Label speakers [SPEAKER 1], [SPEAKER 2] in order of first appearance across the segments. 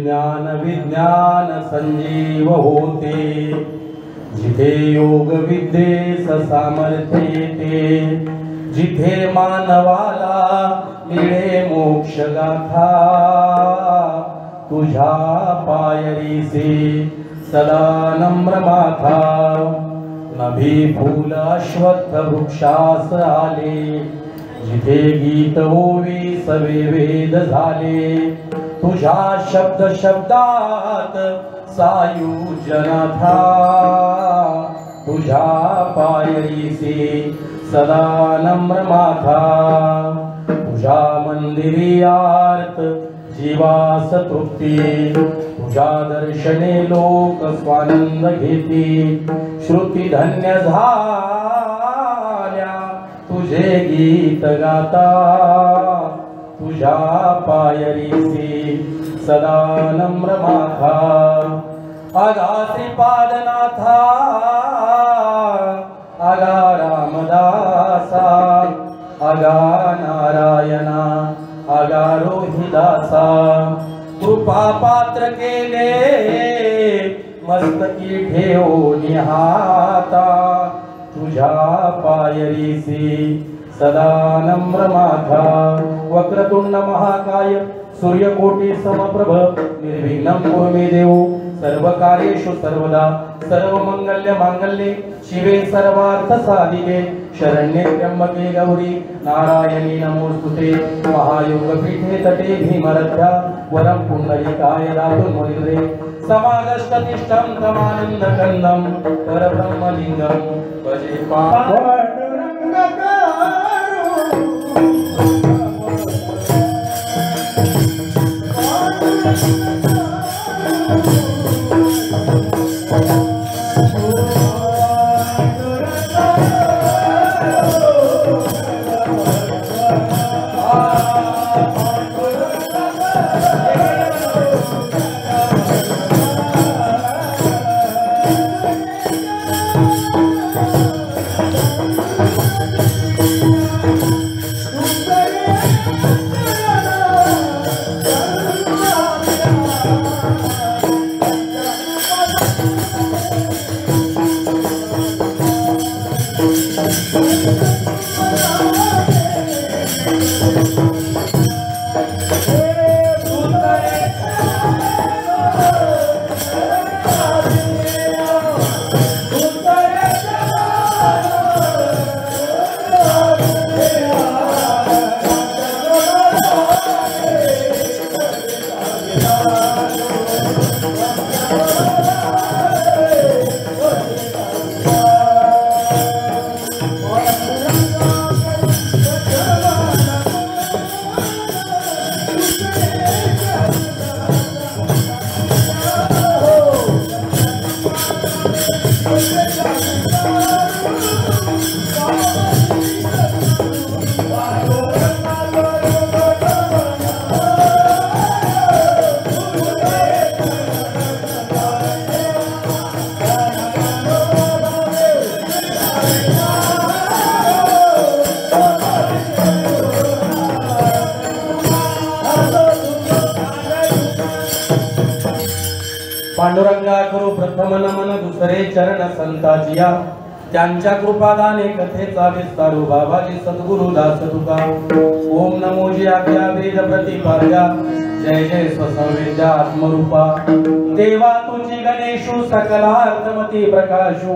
[SPEAKER 1] ज्ञान विज्ञान संजीव होते, जिथे योग विद्येस सामर्थ्य येते, जिथे मानवाला मिळे मोक्ष गाथा, तुझ्या पायरीसे सदा नम्र माथा. नभी फूल अश्वत्थ वृक्षास आले, जिथे गीत ओवी सवे वेद झाले, तुझ्या शब्द शब्दात सायुज्यना था, तुझ्या पायरीसी सदा नम्र माथा, तुझ्या मंदिरी आर्त जीवास तृप्ती, तुझ्या दर्शने लोक स्वानंद घेती, श्रुती धन्य झाल्या तुझे गीत गाता, तुझ्या पायरीसी सदा नम्र माथा, आगा श्रीपादनाथा आगा रामदासा, आगा नारायणा आगा रोहिदासा, कृपा पात्र केले मस्तकी ठेवून हाता, तुझ्या पायरीसी सदा नम्र माथा, वक्रतुंड महाकाय सूर्यकोटी समप्रभ निर्विघ्नं कुरु मे देव, सर्वकार्येषु सर्वदा सर्वमंगल्य मांगल्ये शिवे सर्वार्थ साधिके, शरण्ये त्र्यंबके गौरी नारायणी नमोस्तुते, महायोग पीठे तटे भीमरथ्या वरं पुंडरीकाय दातुं मुनिरे, समागस्ततिष्ठं तमानन्दकन्दं परब्रह्मलिङ्गं भजे पांडुरंगा करू प्रथम नमन दुसरे चरण संताजिया, त्यांच्या कृपादाने कथेचा विस्तारू बाबाजी सद्गुरु दास तुका, ओम नमो जी आज्ञा वेद प्रतिपाद्या, जय जय स्वसंवेद्या आत्मरूपा, देवा तुझी गणेशु सकलार्थमती प्रकाशु,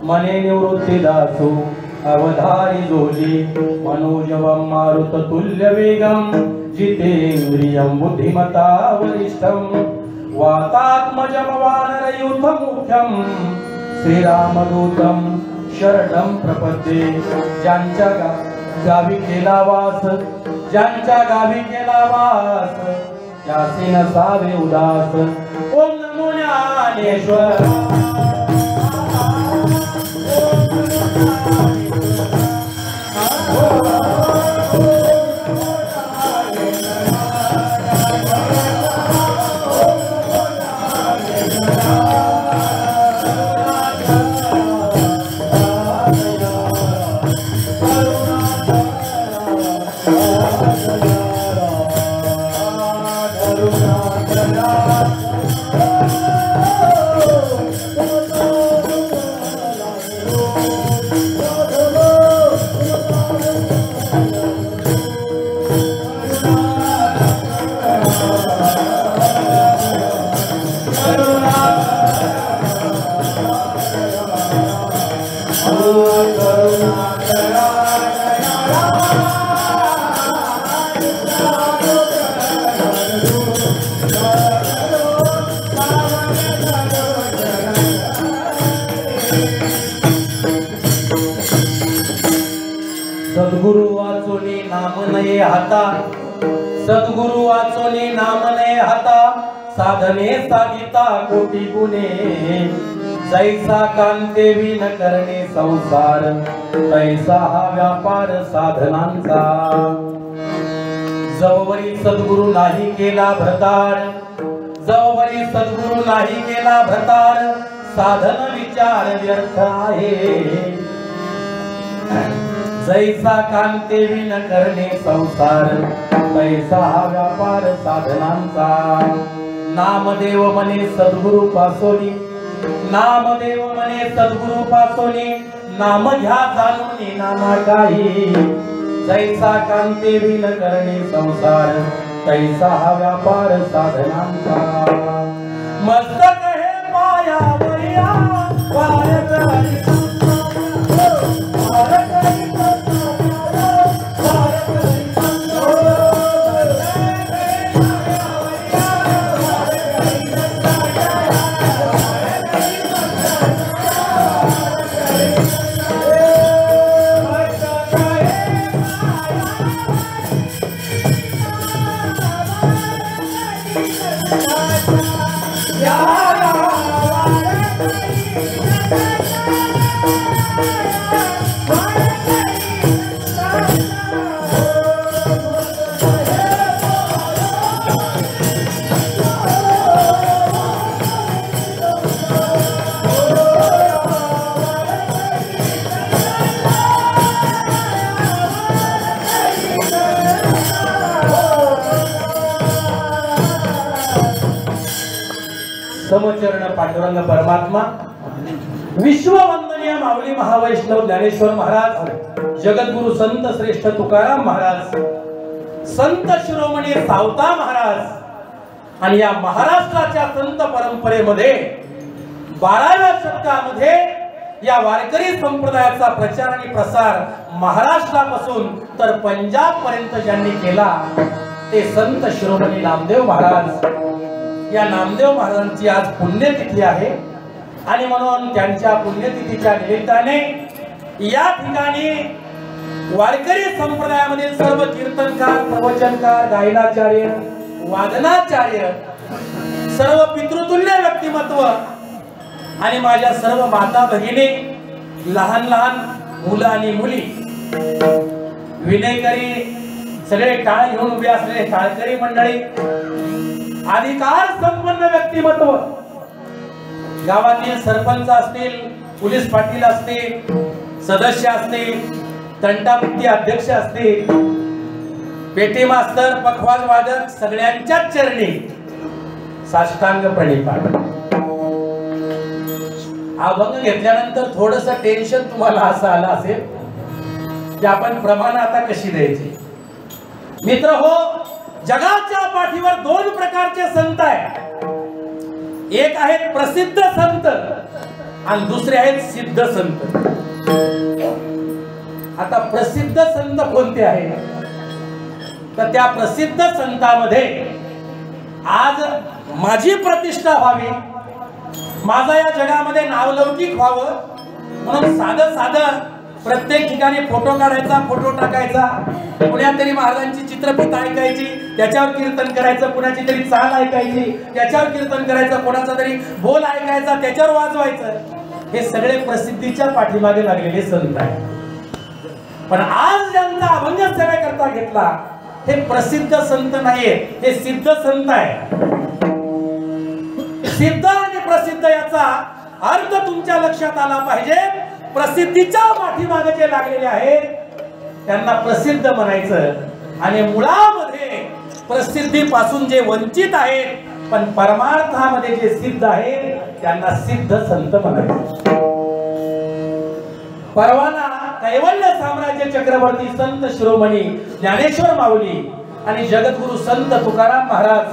[SPEAKER 1] मने निवृत्ती दासु अवधारी जोजी, मनोजवं मारुत तुल्य वेगं, जितेंद्रियं बुद्धिमता वरिष्ठं, वातात्मजं वानरयूथमुख्यं, श्रीरामदूतं शरणं प्रपद्ये, ज्यांच्या गावी केला वास, ज्यांच्या गावी केला वास, त्यासी नसावे उदास, ओम नमो ज्ञानेश्वर। सद्गुरु वाचोनी नाम नये हाता, सद्गुरु वाचोनी नाम नये हाता, साधने साधिता कोटी गुणे, जैसा कांते विन करणे संसार, तैसा हा व्यापार साधनांचा. जवळी सद्गुरु नाही केला भ्रतार, जवळी सद्गुरु नाही केला भ्रतार, साधन विचार व्यर्थ आहे. जैसा कांते विन करणे संसार, तैसा हा व्यापार साधनांचा. नामदेव मने सद्गुरु पासोनी, नामदेव मने सद्गुरु पासोनी, नाम घ्या जाणून नाना काही. जैसा कांते विन करणे संसार, तैसा हा व्यापार साधनांचा. मस्तक हे पायावरिया वार करी समचरण पांडुरंग परमात्मा, विश्ववंदनीय माऊली महावैष्णव ज्ञानेश्वर महाराज, जगद्गुरु संत श्रेष्ठ तुकाराम महाराज, संत शिरोमणी सावता महाराज आणि या महाराष्ट्राच्या संत परंपरेमध्ये 12व्या शतकामध्ये या वारकरी संप्रदायाचा प्रचार आणि प्रसार महाराष्ट्रापासून तर पंजाब पर्यंत ज्यांनी केला ते संत शिरोमणी नामदेव महाराज. या नामदेव महाराजांची आज पुण्यतिथी आहे आणि म्हणून त्यांच्या पुण्यतिथीच्या निमित्ताने या ठिकाणी वारकरी संप्रदायामधील सर्व कीर्तनकार, प्रवचनकार, गायनाचार्य, वादनाचार्य, सर्व पितृतुल्य व्यक्तिमत्व आणि माझ्या सर्व माता भगिनी, लहान लहान मुलं आणि मुली, विनयकरी, सगळे टाळ घेऊन उभे असलेले टाळकरी मंडळी, अधिकार संपन्न व्यक्तिमत्व, गावातील सरपंच असतील, पोलीस पाटील असतील, सदस्य असतील, तंटामुक्ती अध्यक्ष असतील, पेटी मास्तर, पखवाज वादक, सगळ्यांच्या चरणी साष्टांग प्रणिपात. अभंग घेतल्यानंतर थोडस टेन्शन तुम्हाला असं आलं असेल की आपण प्रमाण आता कशी द्यायची. मित्र हो, जगाच्या पाठीवर 2 प्रकारचे संत आहेत. एक आहेत प्रसिद्ध संत आणि दुसरे आहेत सिद्ध संत. आता प्रसिद्ध संत कोणते आहेत तर त्या प्रसिद्ध संतांमध्ये आज माझी प्रतिष्ठा व्हावी, माझा या जगामध्ये नावलौकिक व्हावं म्हणून साधं प्रत्येक ठिकाणी फोटो काढायचा, फोटो टाकायचा, कुण्या तरी महाराजांची चित्रफित ऐकायची, त्याच्यावर कीर्तन करायचं, कुणाची तरी चाल ऐकायची, त्याच्यावर कीर्तन करायचं, कोणाचा तरी बोल ऐकायचा, त्याच्यावर वाजवायचं. हे सगळे प्रसिद्धीच्या पाठीमागे लागलेले संत आहेत. पण आज ज्यांचा अभंग सेवेकरता घेतला हे प्रसिद्ध संत नाहीये, हे सिद्ध संत आहे. सिद्ध आणि प्रसिद्ध याचा अर्थ तुमच्या लक्षात आला पाहिजे. प्रसिद्धीच्या पाठीमागे जे लागलेले आहेत त्यांना प्रसिद्ध म्हणायचं आणि मुळामध्ये प्रसिद्धीपासून जे वंचित आहेत पण परमार्थामध्ये जे सिद्ध आहेत त्यांना सिद्ध संत म्हणायचं. परवाना कैवल्य साम्राज्य चक्रवर्ती संत शिरोमणी ज्ञानेश्वर माऊली आणि जगद्गुरु संत तुकाराम महाराज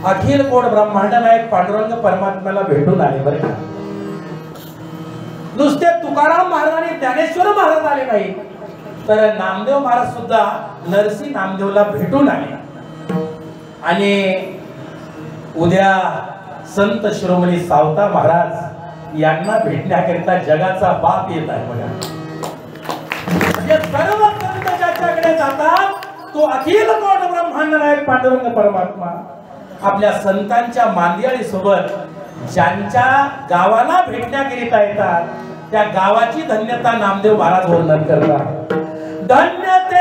[SPEAKER 1] अखिल कोट ब्रह्मांड नायक पांडुरंग परमात्म्याला भेटून आले. बरे नुसते तुकाराम महाराज आणि ज्ञानेश्वर महाराज आले नाही, तर नामदेव महाराज सुद्धा नरसी नामदेवला भेटून आले. आणि उद्या संत शिरोमणी सावता महाराज यांना भेटण्याकरिता जगाचा बाप येत आहे बघा. म्हणजे सर्व संत ज्याच्याकडे जातात तो अखिल कोट ब्रह्मांड नायक पांडुरंग परमात्मा आपल्या संतांच्या मांदियाळी सोबत ज्यांच्या गावाला भेटण्याकरिता येतात त्या गावाची धन्यता नामदेव महाराज वर्णन करतात. धन्य ते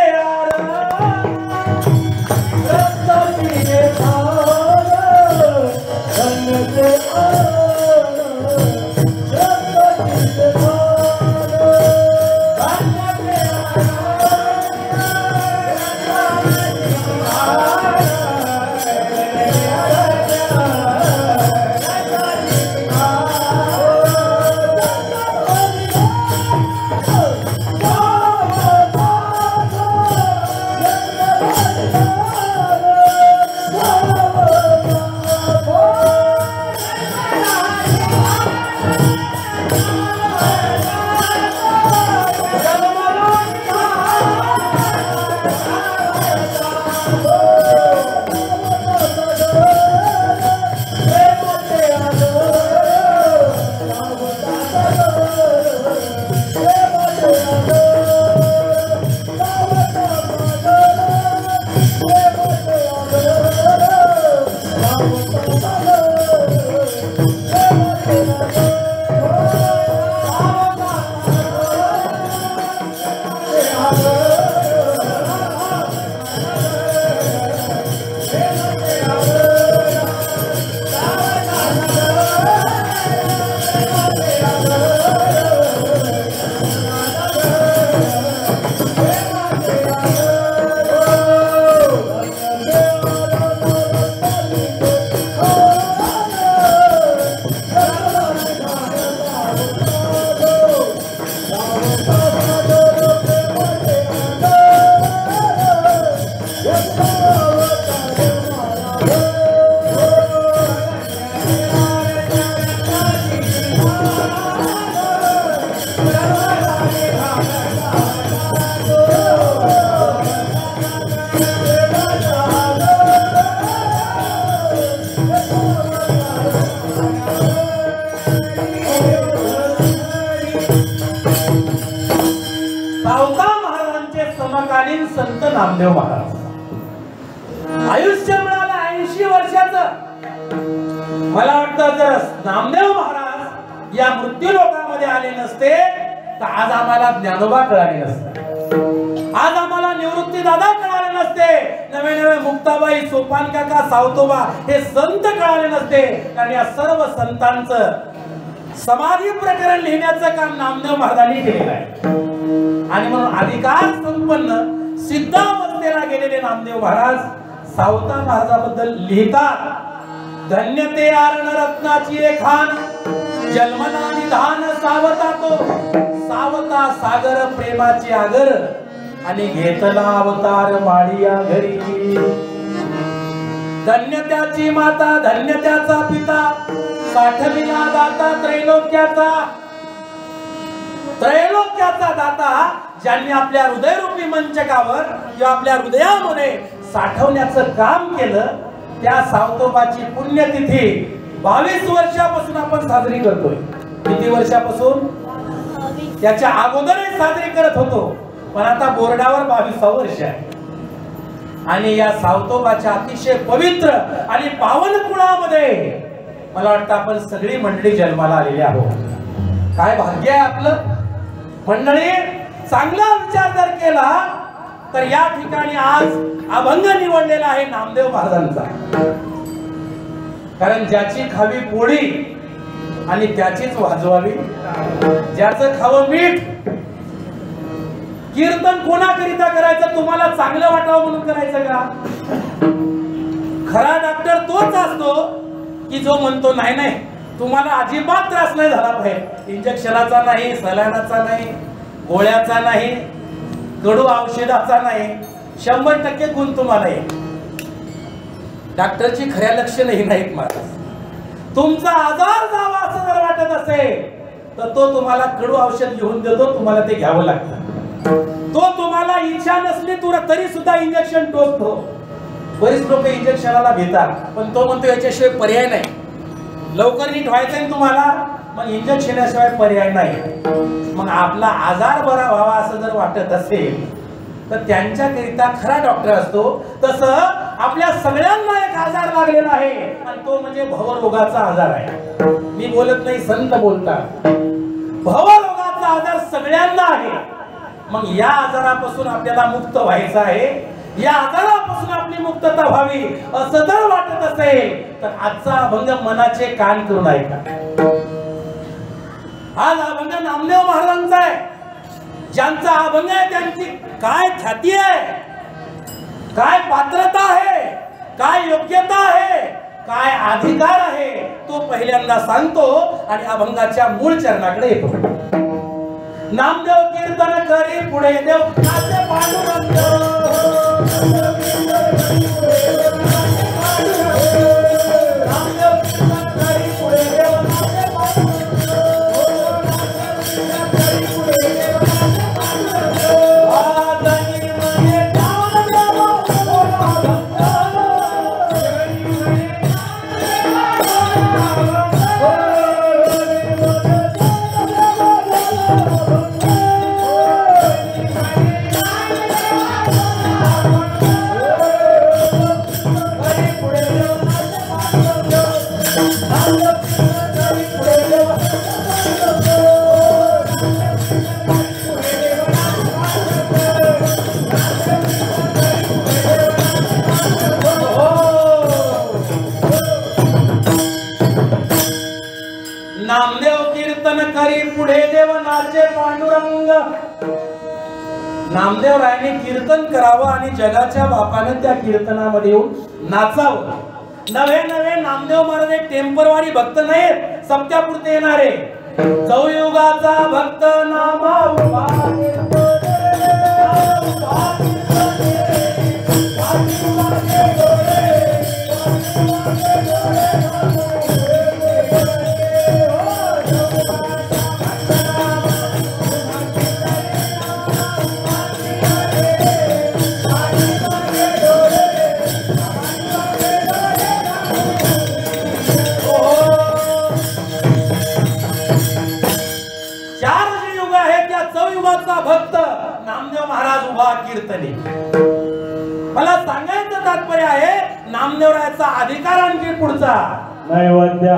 [SPEAKER 1] समकालीन संत नामदेव महाराज. आयुष्य मिळालं 80 वर्षाचं. मला वाटतं जर नामदेव महाराज या मृत्यू लोकामध्ये आले नसते तर आज आम्हाला ज्ञानोबा कळाले नसते, आज आम्हाला निवृत्ती दादा कळाले नसते, नवे नवे मुक्ताबाई, सोपान काका, सावतोबा हे संत कळाले नसते. कारण या सर्व संतांचं समाधी प्रकरण लिहिण्याचं काम नामदेव महाराजांनी केलेलं आहे. आणि म्हणून अधिकार संपन्न सिद्धावस्थेला गेलेले नामदेव महाराज सावता महाराजाबद्दल लिहितात. धन्य ते आरण रत्नाची खान, जन्मना निधान सावता तो, सावता सागर प्रेमाची आगर, आणि घेतला अवतार माडिया घरी. धन्य त्याची माता, धन्य त्याचा पिता, साठविला दाता त्रैलोक्याचा, त्रैलोक्याचा दाता, ज्यांनी आपल्या हृदयरूपी मंचकावर किंवा आपल्या हृदयामध्ये साठवण्याचं काम केलं. त्या सावतोबाची पुण्यतिथी 22 वर्षापासून आपण साजरी करतोय. किती वर्षापासून? त्याच्या अगोदरही साजरी करत होतो, पण आता बोर्डावर 22 वर्ष आहे. आणि या सावतोबाच्या अतिशय पवित्र आणि पावन कुळामध्ये मला वाटतं आपण सगळी मंडळी जन्माला आलेली आहोत. काय भाग्य आहे आपलं मंडळी. चांगला विचार जर केला तर या ठिकाणी आज अभंग निवडलेला आहे नामदेव महाराजांचा. कारण ज्याची खावी पोळी आणि त्याचीच वाजवावी, ज्याचं खावं मीठ. कीर्तन कोणाकरिता करायचं? तुम्हाला चांगलं वाटावं म्हणून करायचं का? खरा डॉक्टर तोच असतो की जो म्हणतो नाही नाही तुम्हाला अजिबात त्रास नाही झाला पाहिजे, इंजेक्शनाचा नाही, सलाईनाचा नाही, गोळ्याचा नाही, कडू औषधाचा नाही, 100% गुण तुम्हाला आहे. डॉक्टरची खऱ्या लक्षणं ही नाहीत महाराज. तुमचा आजार जावा असं जर वाटत असेल तर तो तुम्हाला कडू औषध घेऊन देतो, तुम्हाला ते घ्यावं लागतं. तो तुम्हाला इच्छा नसली तरी सुद्धा इंजेक्शन टोचतो. बरीच लोक इंजेक्शनाला भेटतात, पण तो म्हणतो याच्याशिवाय पर्याय नाही. लवकर नीट व्हायचंय तुम्हाला, मग इंजेक्शनाशिवाय पर्याय नाही. मग आपला आजार बरा व्हावा असं जर वाटत असेल तर त्यांच्याकरिता खरा डॉक्टर असतो. तसं आपल्या सगळ्यांना एक आजार लागलेला आहे आणि तो म्हणजे भवरोगाचा आजार आहे. मी बोलत नाही, संत बोलतात. भवरोगाचा आजार सगळ्यांना आहे. मग या आजारापासून आपल्याला मुक्त व्हायचं आहे. या आजारापासून आपली मुक्तता व्हावी असं जर वाटत असेल तर आजचा अभंग मनाचे कान करून ऐका. आज अभंग नामदेव महाराजांचा आहे. ज्यांचा अभंग आहे त्यांची काय ख्याती आहे, काय पात्रता आहे, काय योग्यता आहे, काय अधिकार आहे, तो पहिल्यांदा सांगतो आणि अभंगाच्या मूळ चरणाकडे येतो. नामदेव कीर्तन करी पुढे देव नाचे पांडुरंग. नामदेव कीर्तन करी पुढे देव नाचे पांडुरंग. नामदेव रायाने कीर्तन करावं आणि जगाच्या बापाने त्या कीर्तनामध्ये येऊन नाचावं. नवे नवे नामदेव महाराज एक टेम्परवारी भक्त नाहीत, सप्त्यापुरते येणारे. चौयुगाचा भक्त नामा उभा भक्त नामदेव महाराज उभा कीर्तनी. मला सांगायचं तात्पर्य आहे नामदेवरायाचा अधिकार आणखी पुढचा.
[SPEAKER 2] नैवेद्य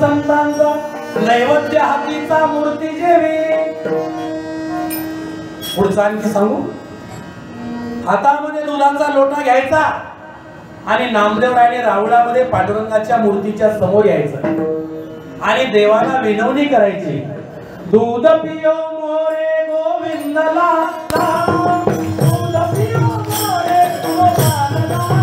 [SPEAKER 1] संतांचा नैवेद्य हातीचा मूर्ती जेवी. पुढचा आणखी सांगू. हातामध्ये दुधाचा लोटा घ्यायचा आणि नामदेवरायाने रावळामध्ये पांडुरंगाच्या मूर्तीच्या समोर यायचं आणि देवाला विनवणी करायची. दूध पियो मोरे गोविंदला, दूध पियो मोरे गोपालला,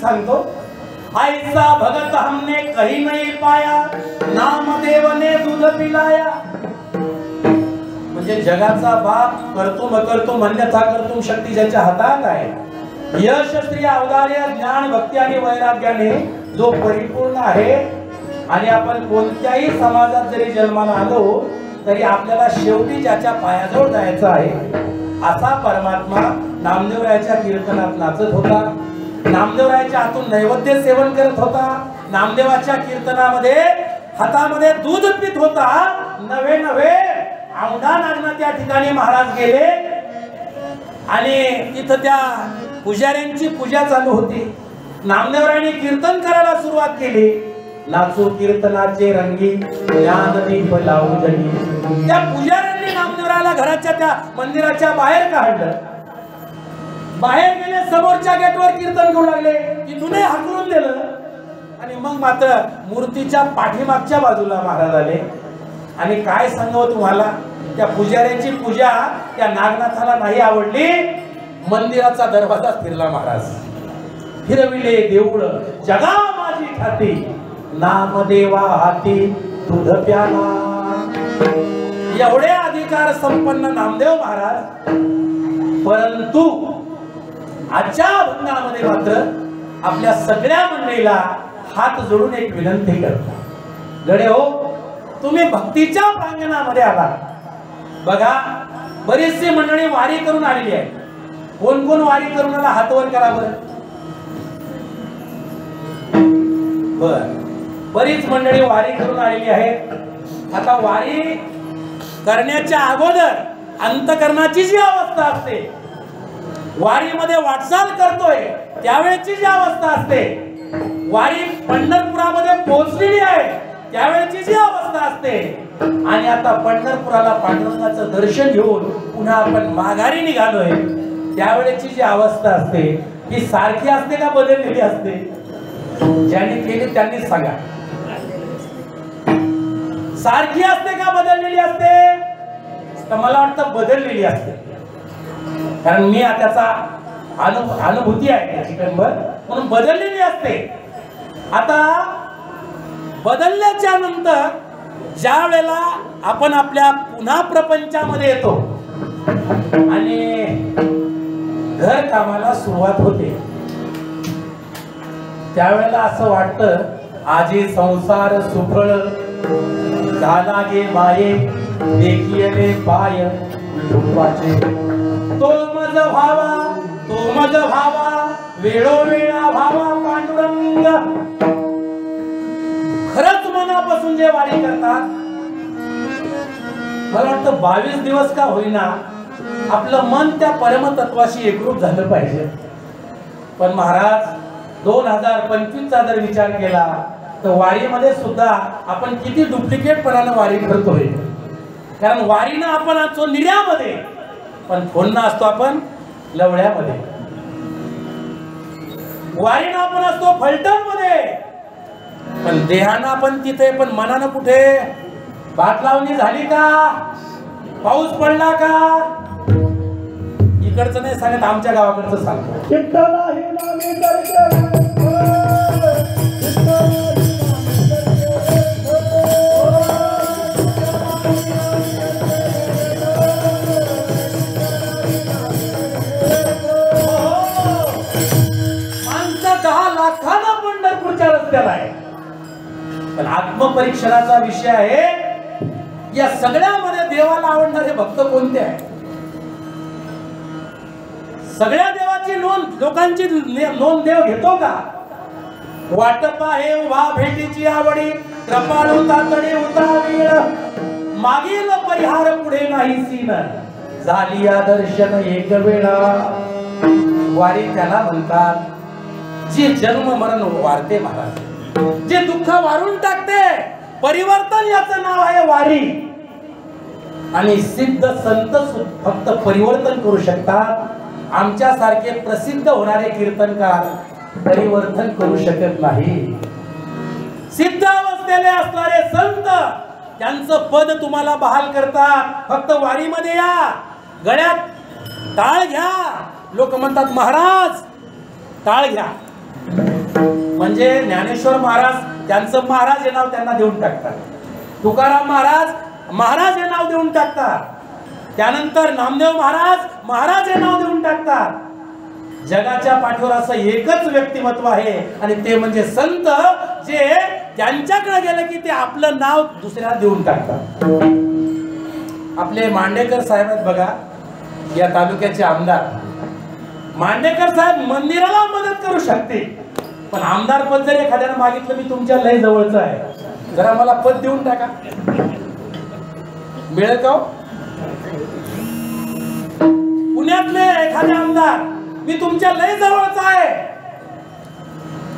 [SPEAKER 1] सांगतो, ऐसा भगत हमने कहीं नहीं पाया, नामदेव ने दूध पिलाया. म्हणजे जगाचा बाप कर्तुम अकर्तुम अन्यथा कर्तुम शक्ती ज्याच्या हातात आहे, यश श्री औदार्य ज्ञान भक्ती आणि वैराग्याने जो परिपूर्ण आहे, आणि आपण कोणत्याही समाजात जरी जन्माला आलो तरी आपल्याला शेवटी ज्याच्या पायाजवळ जायचं आहे, असा परमात्मा नामदेवरायाच्या कीर्तनात नाचत होता, नामदेवरायाच्या हातून नैवेद्य सेवन करत होता, नामदेवाच्या कीर्तनामध्ये हातामध्ये दूध पित होता. नवे नवे औंढा नागना त्या ठिकाणी महाराज गेले आणि तिथं त्या पुजाऱ्यांची पूजा चालू होती. नामदेवरायांनी कीर्तन करायला सुरुवात केली. नाचू कीर्तनाचे रंगी ज्ञानदीप लावू जगी. त्या पुजाऱ्यांनी नामदेवरायाला घराच्या त्या मंदिराच्या बाहेर काढलं. बाहेर गेले, समोरच्या गेटवर कीर्तन करू लागले की जुने हाकलून दिलं. आणि मग मात्र मूर्तीच्या पाठीमागच्या बाजूला महाराज आले. आणि काय सांगावं तुम्हाला, त्या पुजाऱ्यांची पूजा त्या नागनाथाला नाही आवडली. मंदिराचा दरवाजा फिरला महाराज. फिरविले देऊळ जगा माझी ठाती, नामदेवा हाती दूध प्याला. एवढे अधिकार संपन्न नामदेव महाराज. परंतु आजच्या अभंगामध्ये मात्र आपल्या सगळ्या मंडळीला हात जोडून एक विनंती करतो. गडे हो, तुम्ही भक्तीच्या प्रांगणामध्ये आला. बघा, बरीचशी मंडळी वारी करून आलेली आहे. कोण कोण वारी करून आला, हातवर करा बरं. बर, बरीच मंडळी वारी करून आलेली आहे. आता वारी करण्याच्या अगोदर अंतकरणाची जी अवस्था असते, वारीमध्ये वाटचाल करतोय त्यावेळेची जी अवस्था असते, वारी पंढरपुरामध्ये पोहोचलेली आहे त्यावेळेची जी अवस्था असते, आणि आता पंढरपुराला पांडुरंगाचं दर्शन घेऊन पुन्हा आपण माघारी निघालोय त्यावेळेची जी अवस्था असते, ही सारखी असते का बदललेली असते? ज्यांनी केली त्यांनीच सांगा. सारखी असते का बदललेली असते? तर मला वाटतं बदललेली असते. कारण मी त्याचा अनुभूती आहे त्याची कंबर, म्हणून बदललेली असते. आता बदलल्याच्या नंतर ज्या वेळेला आपण आपल्या पुन्हा प्रपंचामध्ये येतो आणि घर कामाला सुरुवात होते, त्यावेळेला असं वाटतं आजी संसार सुफळ झाला गे माये, देखिले पाय झुंबाचे. तो मज भावा वेळोवेळा भावा पांडुरंग. खरंच मनापासून जे वारी करतात, मला वाटतं 22 दिवस का होईना आपलं मन त्या परमतत्वाशी एकरूप झालं पाहिजे. पण महाराज 2025 चा जर विचार केला तर वारीमध्ये सुद्धा आपण किती डुप्लिकेटपणानं वारी करतोय. कारण वारीनं आपण असतो निर्यामध्ये, पण फोननं असतो आपण लवळ्यामध्ये. वारीनं आपण असतो फलटणमध्ये, पण देहानं आपण तिथे, पण मनानं कुठे? भात लावणी झाली का? पाऊस पडला का? इकडचं नाही सांगत, आमच्या गावाकडचं सांगतो. पंढरपूरच्या रस्त्याला आहे. पण आत्मपरीक्षणाचा विषय आहे, या सगळ्यामध्ये देवाला आवडणारे भक्त कोणते आहेत? सगळ्या देवाची नोंद, लोकांची नोंद देव घेतो का? वाटप आहे उभा भेटीची आवडी, कृपाळू तातडी उतावीळ, मागील परिहार पुढे नाही सीन, झाली या दर्शन एक वेळा. वारी त्याला म्हणतात जी जन्म मरण वारते महाराज, जे दुःख वारून टाकते. परिवर्तन याचं नाव आहे वारी. आणि सिद्ध संत फक्त परिवर्तन करू शकतात. आमच्या सारखे प्रसिद्ध होणारे कीर्तनकार परिवर्तन करू शकत नाही. सिद्ध अवस्थेले असणारे संत त्यांचं पद तुम्हाला बहाल करतात. फक्त वारीमध्ये या, गळ्यात टाळ घ्या. लोक म्हणतात महाराज टाळ घ्या, म्हणजे ज्ञानेश्वर महाराज त्यांचं महाराज हे नाव त्यांना देऊन टाकतात, तुकाराम महाराज महाराज हे नाव देऊन टाकतात, त्यानंतर नामदेव महाराज महाराज हे नाव देऊन टाकतात. जगाच्या पाठीवर असं एकच व्यक्तिमत्व आहे आणि ते म्हणजे संत, जे त्यांच्याकडे गेलं की ते आपलं नाव दुसऱ्याला देऊन टाकतात. आपले मांडेकर साहेब आहेत बघा, या तालुक्याचे आमदार. मांडेकर साहेब मंदिराला मदत करू शकते, पण आमदार पद जर एखाद्याने मागितलं, मी तुमच्या लय जवळचं आहे, जरा मला पद देऊन टाका, मिळेल का? पुण्यातले एखादे आमदार, मी तुमच्या लय जवळचा आहे,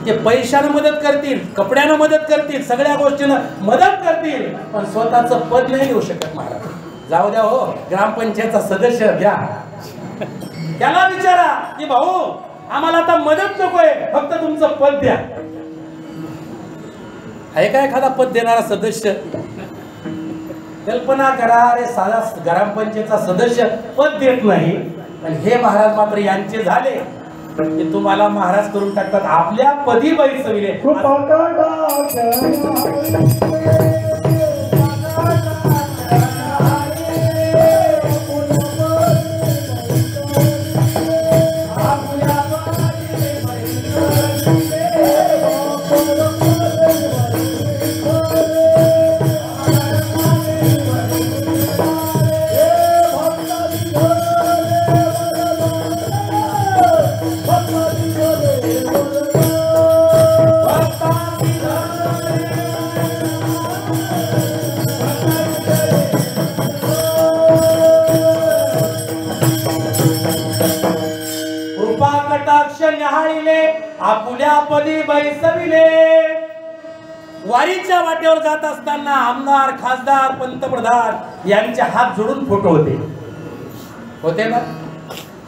[SPEAKER 1] ते पैशानं मदत करतील, कपड्यानं मदत करतील, सगळ्या गोष्टीनं मदत करतील, पण स्वतःचं पद नाही देऊ शकत. महाराज जाऊ द्या हो, ग्रामपंचायतचा सदस्य घ्या, त्याला विचारा की भाऊ आम्हाला आता मदत नकोय, फक्त तुमचं पद द्या. आहे का एखादा पद देणारा सदस्य? कल्पना करा, अरे साधा ग्रामपंचायतचा सदस्य पद देत नाही, आणि हे महाराज मात्र यांचे झाले की तुम्हाला महाराज करून टाकतात. आपल्या पदी बाई सविले. आपुल्या पदी बैसविले. वारीच्या वाटेवर जात असताना आमदार, खासदार, पंतप्रधान यांचे हात जोडून फोटो होते ना,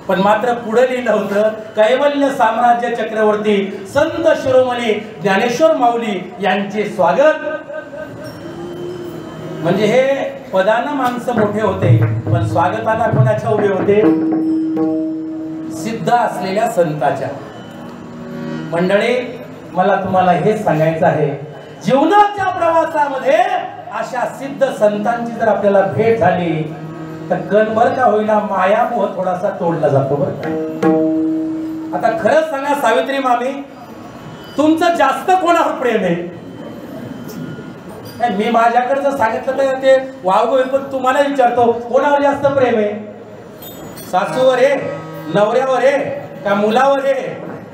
[SPEAKER 1] पण मात्र पुढे लिहिलं होतं, कैवल्य साम्राज्य चक्रवर्ती संत शिरोमणी ज्ञानेश्वर माऊली यांचे स्वागत. म्हणजे हे पदानं माणसं मोठे होते, पण स्वागताला कोणाच्या उभे होते? सिद्ध असलेल्या संताच्या. मंडळी, मला तुम्हाला हेच सांगायचं आहे, जीवनाच्या प्रवासामध्ये अशा सिद्ध संतांची जर आपल्याला भेट झाली तर कणभर का होईना मायामोह थोडासा तोडला जातो बरं का. आता खरंच सांगा सावित्री मामी, तुमचं जास्त कोणावर प्रेम आहे? मी माझ्याकडचं सांगितलं तर ते वावगो होईल, पण तुम्हाला विचारतो, कोणावर जास्त प्रेम आहे? सासूवर आहे, नवऱ्यावर आहे, का मुलावर आहे,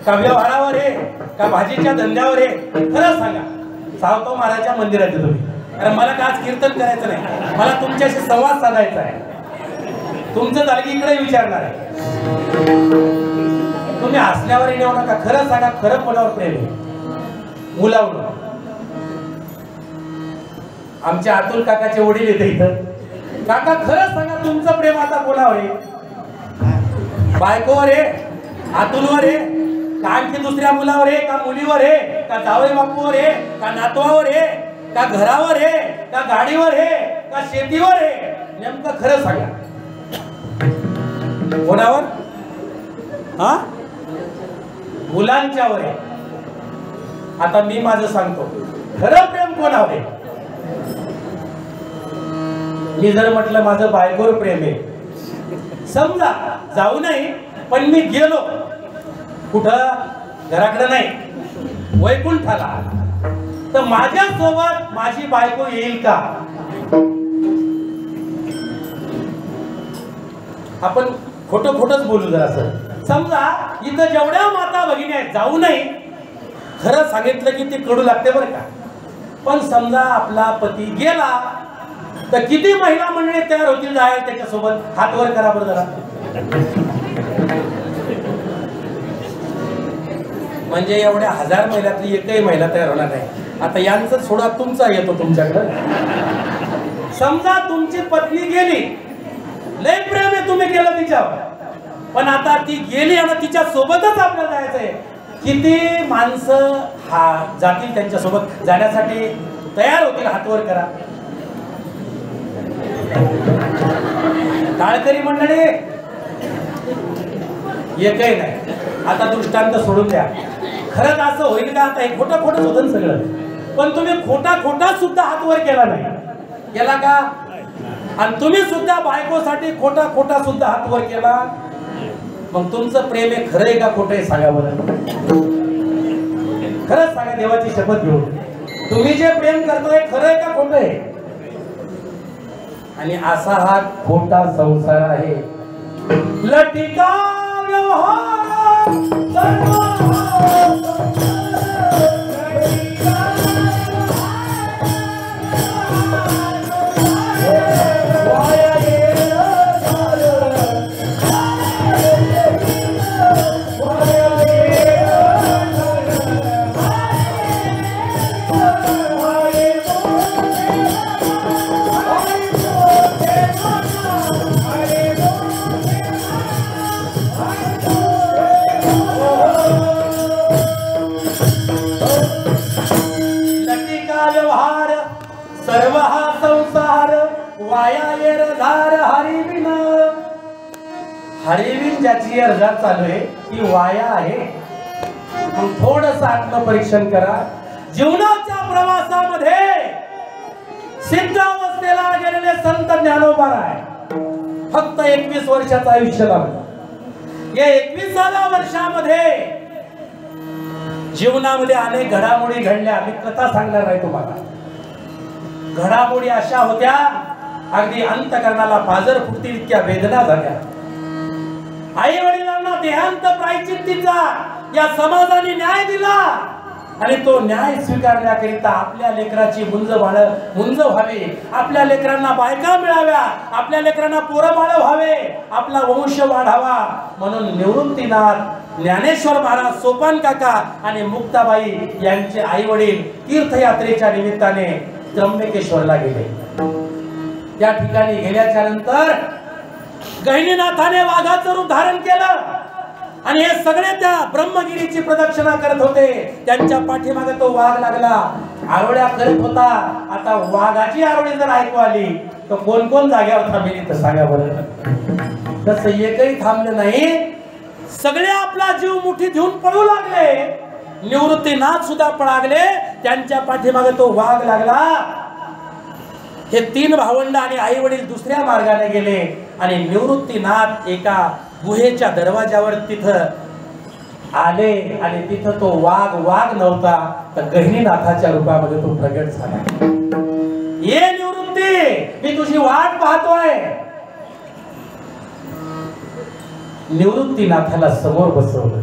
[SPEAKER 1] का व्यवहारावर आहे, का भाजीच्या धंद्यावर आहे? खरं सांगा. सावतो महाराजच्या मंदिरात येतो मी, कारण मला का आज कीर्तन करायचं नाही, मला तुमच्याशी संवाद साधायचा आहे. तुमचं झालं की इकडे विचारणार आहे. तुम्ही हसण्यावर येऊ नका, खरं सांगा, खरं कोणावर प्रेम आहे? मुलावर. आमच्या अतुल काकाचे वडील येते इथं. काका खरं सांगा, तुमचं प्रेम आता कोणावर आहे? बायकोवर आहे, अतुलवर आहे, का आणखी दुसऱ्या मुलावर आहे, का मुलीवर आहे, का जावई बापूवर आहे, का नातवावर आहे, का घरावर आहे, का गाडीवर आहे, का शेतीवर आहे? नेमकं खरं सांगा, कोणावर? हा, मुलांच्यावर आहे. आता मी माझं सांगतो, खरं प्रेम कोणावर आहे? मी जर म्हटलं माझं बायकोवर प्रेम आहे, समजा जाऊ नाही, पण मी गेलो कुठं, घराकडे नाही, वैकुंठाला, तर माझ्यासोबत माझी बायको येईल का? आपण खोटं खोटंच बोलू जरासं. समजा इथं जेवढ्या माता भगिनी आहेत, जाऊ नाही, खरं सांगितलं की ते कडू लागते बरं का. पण समजा आपला पती गेला तर किती महिला मंडळी तयार होतील जायला त्याच्यासोबत? हात वर करा बरं जरा. म्हणजे एवढ्या 1000 महिन्यातली एकही महिला तयार होणार नाही. आता यांचं सोडा, तुमचा येतो तुमच्याकडे. समजा तुमची पत्नी गेली, लय प्रेम आहे, तुम्ही केलं तिच्यावर, पण आता ती गेली आणि तिच्या सोबतच आपल्याला जायचंय. किती माणसं जातील त्यांच्यासोबत जाण्यासाठी तयार होतील? हातवर करा. टाळकरी मंडळी एकही नाही. आता दृष्टांत सोडून द्या, खरंच असं होईल का? आता हे खोटं खोटं होतं सगळं, पण तुम्ही खोटा सुद्धा हात वर केला नाही, केला का? आणि तुम्ही सुद्धा बायकोसाठी खोटा सुद्धा हात वर केला. मग तुमचं प्रेम हे खरं आहे का खोटं आहे सांगा बरं? खरंच सांगा, देवाची शपथ घेऊन, तुम्ही जे प्रेम करताय खरं आहे का खोटं आहे? आणि असा हा खोटा संसार आहे. लटिका व्यवहार सर्व हा संसार वाया येरधार हरिविन. हरिविन ज्याची अर्जात चालू आहे ती वाया आहे. मग थोडस आत्मपरीक्षण करा. जीवनाच्या प्रवासामध्ये सिद्ध अवस्थेला गेलेले संत ज्ञानोबा आहे. फक्त 21 वर्षाचं आयुष्य लाभलं. या 21व्या वर्षामध्ये जीवनामध्ये अनेक घडामोडी घडल्या. मी कथा सांगणार नाही तुम्हाला. घडामोडी अशा होत्या अगदी अंतकरणाला पाझर फुटतील इतक्या वेदना झाल्या. आई वडिलांना देहांत प्रायश्चित्तीचा या समाजाने न्याय दिला आणि तो न्याय स्वीकारण्याकरिता आपल्या लेकराची मुंज व्हावी, आपल्या लेकरांना बायका मिळाव्या, आपल्या लेकरांना पोरं बाळ व्हावे, आपला वंश वाढावा म्हणून निवृत्तीनाथ ज्ञानेश्वर महाराज, सोपान काका आणि मुक्ताबाई यांचे आई वडील तीर्थयात्रेच्या निमित्ताने त्र्यंबकेश्वरला गेले. त्या ठिकाणी गेल्याच्या नंतर गहिनीनाथाने वाघाचं रूप धारण केलं आणि हे सगळे त्या ब्रह्मगिरीची प्रदक्षिणा करत होते. त्यांच्या पाठीमागे तो वाघ लागला, आरोळ्या करत होता. आता वाघाची आरोळी जर ऐकू आली तर कोण कोण जाग्यावर थांबेल तर सांगा बरं? तसं एकही थांबलं नाही. सगळे आपला जीव मुठीत घेऊन पळू लागले. निवृत्तीनाथ सुद्धा पळागले. त्यांच्या पाठीमागे तो वाघ लागला. हे 3 भावंड आणि आई वडील दुसऱ्या मार्गाने गेले आणि निवृत्तीनाथ एका गुहेच्या दरवाजावर तिथं आले आणि तिथं तो वाघ नव्हता तर गहिनीनाथाच्या रूपामध्ये तो प्रगट झाला. ये निवृत्ती, मी तुझी वाट पाहतोय. निवृत्तीनाथाला समोर बसवलं.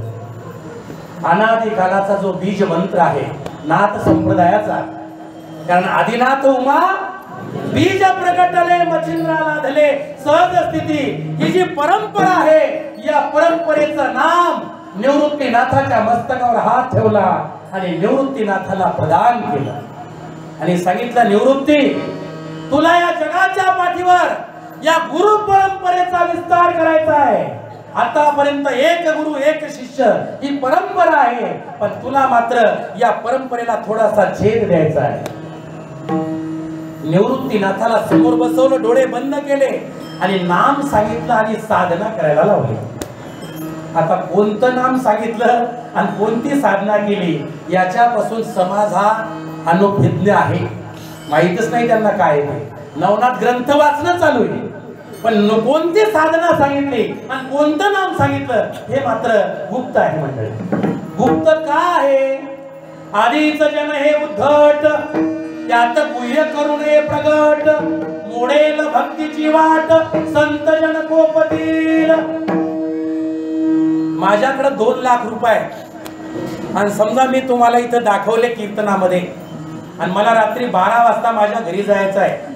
[SPEAKER 1] अनादी कालाचा जो बीज मंत्र आहे नाथ संप्रदायाचा, कारण आदिनाथ उमा बीज प्रकटले मच्छिंद्राला धले सहज स्थिती, ही जी परंपरा आहे या परंपरेचं नाम निवृत्तीनाथाच्या मस्तकावर हात ठेवला आणि निवृत्तीनाथाला प्रदान केलं आणि सांगितलं, निवृत्ती, तुला या जगाच्या पाठीवर या गुरु परंपरेचा विस्तार करायचा आहे. आतापर्यंत एक गुरु एक शिष्य ही परंपरा आहे, पण तुला मात्र या परंपरेला थोडासा छेद द्यायचा आहे. निवृत्तीनाथाला समोर बसवलं, डोळे बंद केले आणि नाम सांगितलं आणि साधना करायला लावली. आता कोणतं नाम सांगितलं आणि कोणती साधना केली याच्यापासून समाज हा अनुभज्ञ आहे. माहितच नाही त्यांना काय आहे. नवनाथ ग्रंथ वाचणं चालू आहे, पण कोणती साधना सांगितली आणि कोणतं नाम सांगितलं हे मात्र गुप्त आहे. मंडळी, गुप्त का आहे? आधीच जन हे उद्धट, त्यात गुह्य करुणे प्रगट, मोडेल भक्तीची वाट, संत जन कोपतील. माझ्याकडे 2 लाख रुपये आणि समजा मी तुम्हाला इथं दाखवले कीर्तनामध्ये आणि मला रात्री 12 वाजता माझ्या घरी जायचं आहे.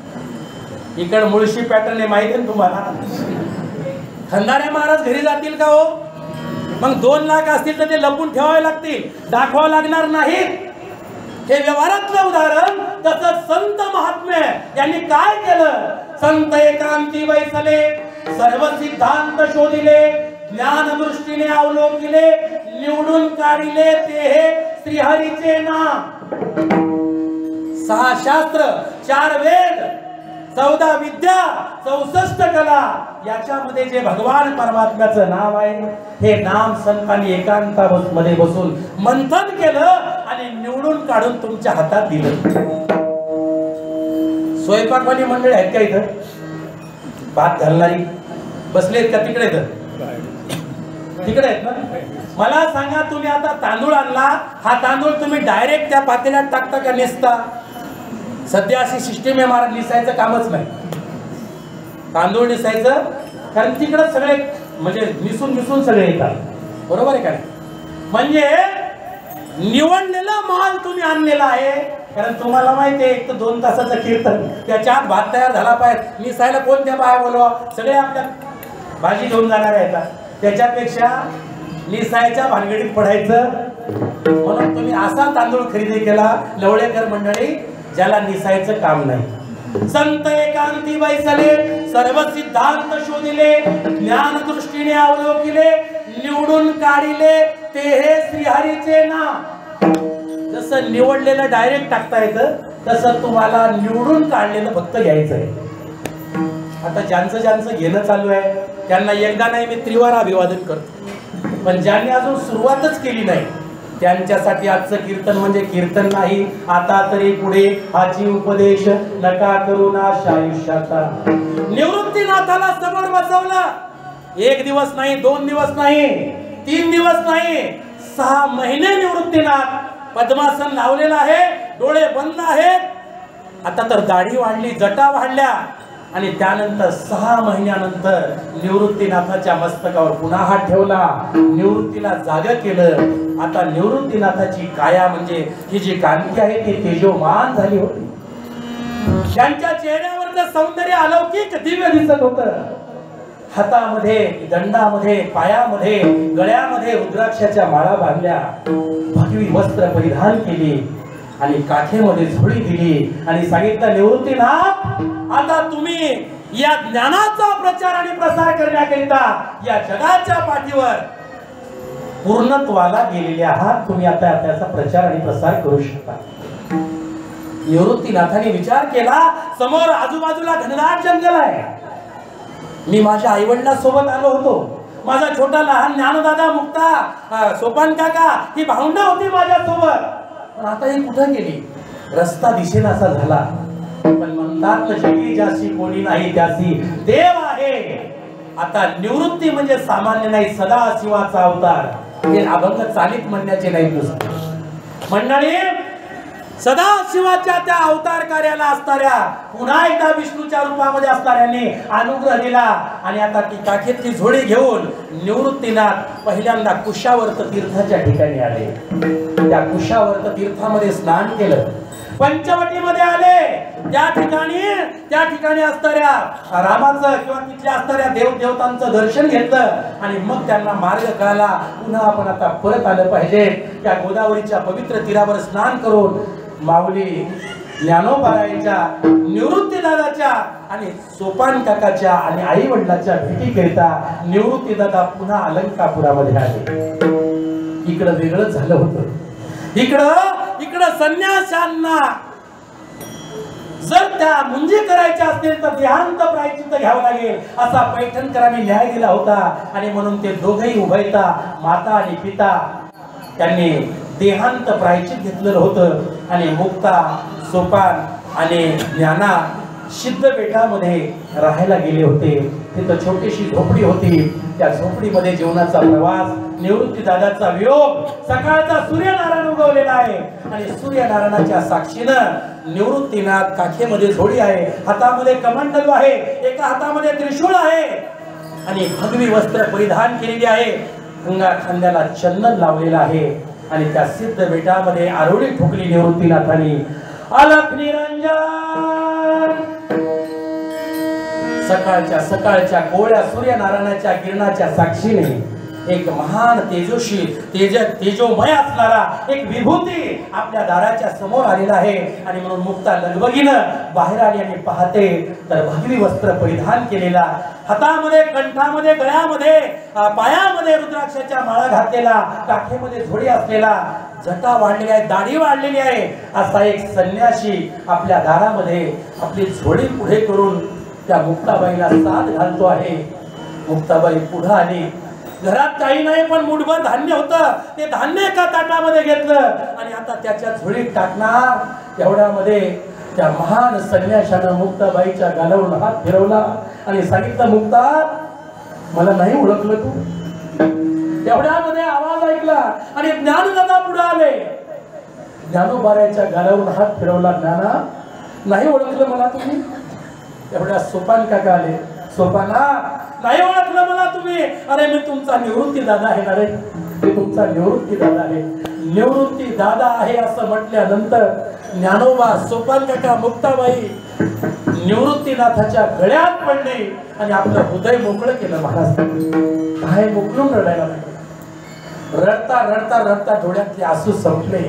[SPEAKER 1] इकडे मुळशी पॅटर्न आहे माहिती आहे तुम्हाला. खंदारे महाराज घरी जातील का हो? मग 2 लाख असतील तर ते लपून ठेवावे लागतील, दाखवावं लागणार नाहीत. हे व्यवहारातलं उदाहरण. तसंच संत महात्मे यांनी काय केलं? संत एकांती बैसले, सर्व सिद्धांत शोधिले, ज्ञान दृष्टीने अवलोकिले, निवडून काढिले ते हे श्रीहरीचे नाम. 6 शास्त्र, 4 वेद, 14 विद्या 64 कला याच्यामध्ये जे भगवान परमात्म्याचं नाव आहे, हे नाम संतांनी एकांतामध्ये बसून मंथन केलं आणि निवडून काढून तुमच्या हातात दिलं. स्वयंपाकवाली मंडळी आहेत का इथं? भात घालणारी बसलेत का तिकडे? तिकडे आहेत ना? मला सांगा, तुम्ही आता तांदूळ आणला, हा तांदूळ तुम्ही डायरेक्ट त्या पातेल्यात टाकता का नेसता? सध्या अशी सिस्टीम आहे, महाराज निसायचं कामच नाही. तांदूळ निसायचं, कारण तिकडे सगळे म्हणजे मिसून सगळे येतात, बरोबर आहे का? म्हणजे निवडलेला माल तुम्ही आणलेला आहे, कारण तुम्हाला माहिती आहे एक तर 2 तासाचं कीर्तन, त्याच्या आत भात तयार झाला पाहिजे. निसायला कोणत्या बाया बोलवा, सगळे आपल्या भाजी घेऊन जाणार आहेत. त्याच्यापेक्षा निसायच्या भानगडीत पडायचं, म्हणून तुम्ही असा तांदूळ खरेदी केला लवळेकर मंडळी, ज्याला निसायचं काम नाही. संत एकांती बैसले, सर्व सिद्धांत शोधिले, ज्ञान दृष्टीने अवलोकिले, निवडून काढिले ते हे श्रीहरीचे नाम. जसं निवडलेलं डायरेक्ट टाकता येतं, तसं तुम्हाला निवडून काढलेलं फक्त घ्यायचं आहे. आता ज्यांचं घेणं चालू आहे त्यांना एकदा नाही मी त्रिवार अभिवादन करतो, पण ज्यांनी अजून सुरुवातच केली नाही त्यांच्यासाठी आजचं कीर्तन म्हणजे कीर्तन नाही. आता तरी पुढे हाची उपदेश नका करू नाश आयुष्याचा. निवृत्तीनाथाला समोर बसवलं. 1 दिवस नाही, 2 दिवस नाही, 3 दिवस नाही, 6 महिने निवृत्तीनाथ पद्मासन लावलेलं आहे, डोळे बंद आहेत. आता तर दाढी वाढली, जटा वाढल्या, आणि त्यानंतर 6 महिन्यानंतर निवृत्तीनाथाच्या मस्तकावर पुन्हा हात ठेवला, निवृत्तीला जाग केलं. आता निवृत्तीनाथाची काया म्हणजे ही जी कांती आहे ती तेजोमान झाली होती. त्यांच्या चेहऱ्यावरचं सौंदर्य अलौकिक दिव्य दिसत होतं. हातामध्ये, दंडामध्ये, पायामध्ये, गळ्यामध्ये रुद्राक्षाच्या माळा बांधल्या, भगवी वस्त्र परिधान केली आणि काठेमध्ये झोळी दिली आणि सांगितलं, निवृत्तीनाथ आता तुम्ही या ज्ञानाचा प्रचार आणि प्रसार करण्याकरिता या जगाच्या पाठीवर पूर्णत्वाला गेलेले आहात. तुम्ही आता त्याचा प्रचार आणि प्रसार करू शकता. निवृत्तीनाथाने विचार केला, समोर आजूबाजूला घनदाट जंगल आहे. मी माझ्या आईवडिलांसोबत आलो होतो. माझा छोटा लहान ज्ञानदादा मुक्ता, सोपान काका ही भावंड होती माझ्या सोबत. पण आता ही कुठे गेली? रस्ता दिसेनासा झाला. पण म्हणतात जगी ज्याशी कोणी नाही त्याशी देव आहे. आता निवृत्ती म्हणजे सामान्य नाही, सदा शिवाचा अवतार. हे अभंग चालीत म्हणण्याचे नाही नुसते मंडळी. सदा शिवाच्या त्या अवतार कार्याला असणाऱ्या, पुन्हा एकदा विष्णूच्या रूपामध्ये असणाऱ्यांनी अनुग्रह दिला. आणि आता ती काखेतली झोळी घेऊन निवृत्तीनाथ पहिल्यांदा कुशावर्त तीर्थाच्या ठिकाणी आले. त्या कुशावर्त तीर्थामध्ये स्नान केलं, पंचवटीमध्ये आले. त्या ठिकाणी असणाऱ्या रामाचं किंवा तिथल्या असणाऱ्या देवदेवतांचं दर्शन घेतलं आणि मग त्यांना मार्ग कळाला. पुन्हा आपण आता परत आलं पाहिजे. त्या गोदावरीच्या पवित्र तीरावर स्नान करून माऊली ज्ञानोबारायांच्या, निवृत्तीदादाच्या आणि सोपान काकाच्या आणि आई वडिलांच्या भेटीकरिता निवृत्तीदादा पुन्हा अलंकापुरामध्ये आले. इकडं वेगळं झालं होतं. इकडं संन्याशांना जर त्या मुंजी करायच्या असतील तर देहांत प्रायश्चित्त घ्यावं लागेल असा पैठणकरांनी न्याय दिला होता. आणि म्हणून ते दोघेही उभयता, माता आणि पिता, त्यांनी देहांत प्रायश्चित्त घेतलेलं होतं. आणि मुक्ता, सोपान आणि ज्ञाना सिद्ध बेटामध्ये राहायला गेले होते. तिथं छोटीशी झोपडी होती. त्या झोपडीमध्ये जीवनाचा प्रवास, निवृत्तीदादाचा वियोग. सकाळचा सूर्यनारायण उगवलेला आहे आणि सूर्यनारायणाच्या साक्षीनं निवृत्तीनाथ काखेमध्ये झोळी आहे, हातामध्ये कमंडलू आहे, एका हातामध्ये त्रिशूळ आहे आणि भगवी वस्त्र परिधान केलेली आहे. गंगा खांद्याला चंदन लावलेलं आहे. आणि त्या सिद्ध बेटामध्ये आरोळी ठोकली निवृत्तीनाथांनी. अलख निरंजन. सकाळच्या कोवळ्या सूर्यनारायणाच्या किरणाच्या साक्षीने एक महान तेजोमय असणारा एक विभूती आपल्या दाराच्या समोर आलेला आहे. आणि म्हणून मुक्ता लगबगीनं बाहेर आली आणि पाहते तर भगवी वस्त्र परिधान केलेला, हातामध्ये कंठामध्ये गळ्यामध्ये पायामध्ये रुद्राक्षाच्या माळा घातलेला, काखेमध्ये झोडी असलेला, जटा वाढलेली आहे, दाढी वाढलेली आहे, असा एक संन्यासी आपल्या दारामध्ये आपली झोडी पुढे करून त्या मुक्ताबाईला साथ घालतो आहे. मुक्ताबाई पुढे आली. घरात काही नाही पण मुठभर धान्य होतं, ते धान्य एका ताटामध्ये घेतलं आणि आता त्याच्या झोळीत टाकणार. एवढ्यामध्ये त्या महान संन्याशानं मुक्ताबाईच्या गालावरून हात फिरवला आणि सांगितलं, मुक्ता मला नाही ओळखलं तू? एवढ्यामध्ये आवाज ऐकला आणि ज्ञानदादा पुढे आले. ज्ञानोबाऱ्याच्या गालावरून हात फिरवला. ज्ञाना नाही ओळखलं मला तुम्ही? एवढ्या सोपान काका आले. सोपाना नाही ओळखलं मला तुम्ही? अरे मी तुमचा निवृत्ती दादा आहे ना रे, मी तुमचा निवृत्ती दादा आहे. निवृत्ती दादा आहे असं म्हटल्यानंतर ज्ञानोबा, सोपान काका, मुक्ताबाई निवृत्तीनाथाच्या गळ्यात पडले आणि आपलं हृदय मोकळं केलं. महाराज काय मोकळून रडायला लागले. रडता रडता रडता डोळ्यातले आसू संपले.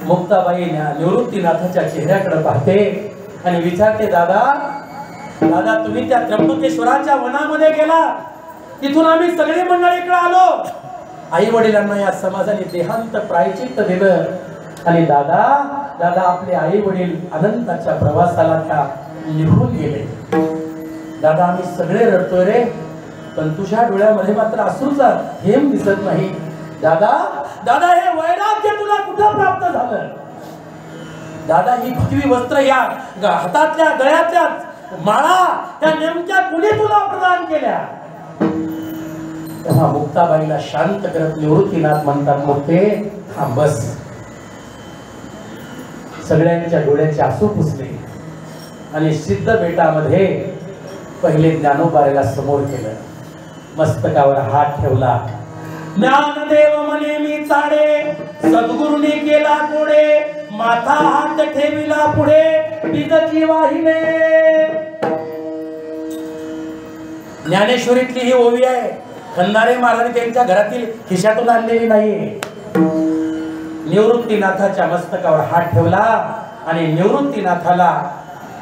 [SPEAKER 1] मुक्ताबाई निवृत्तीनाथाच्या चेहऱ्याकडे पाहते आणि विचारते, दादा दादा तुम्ही त्या त्र्यंबकेश्वराच्या वनामध्ये गेला, तिथून आम्ही सगळे मंडळीकडे आलो. आई वडिलांना या समाजाने देहांत प्रायचित्त दिलं आणि दादा दादा आपले आई वडील अनंताच्या प्रवासाला त्या निघून गेले. दादा आम्ही सगळे रडतोय रे, पण तुझ्या डोळ्यामध्ये मात्र अश्रूचा थेंब दिसत नाही. दादा दादा हे वैराग्य तुला कुठं प्राप्त झालं? दादा ही भगवी वस्त्र या हातातल्या गळ्यातल्या माळा त्या नेमक्या कुणी तुला प्रदान केल्या? तेव्हा मुक्ताबाईला शांत करत निवृत्तीनाथ म्हणतात, मुक्ते थांब बस. सगळ्यांच्या डोळ्याचे आसू पुसले आणि सिद्ध बेटामध्ये पहिले ज्ञानोबाऱ्याला समोर केलं. मस्तकावर हात ठेवला. ज्ञानदेव म्हणे मी चाडे, सद्गुरुनी केला कोडे, माथा हात ठेविला पुढे, बीजची वाहिने. ज्ञानेश्वरीतली ही ओवी आहे. खंदारे महाराज त्यांच्या घरातील खिशातून आणलेली नाहीये. निवृत्तीनाथाच्या मस्तकावर हात ठेवला आणि निवृत्तीनाथाला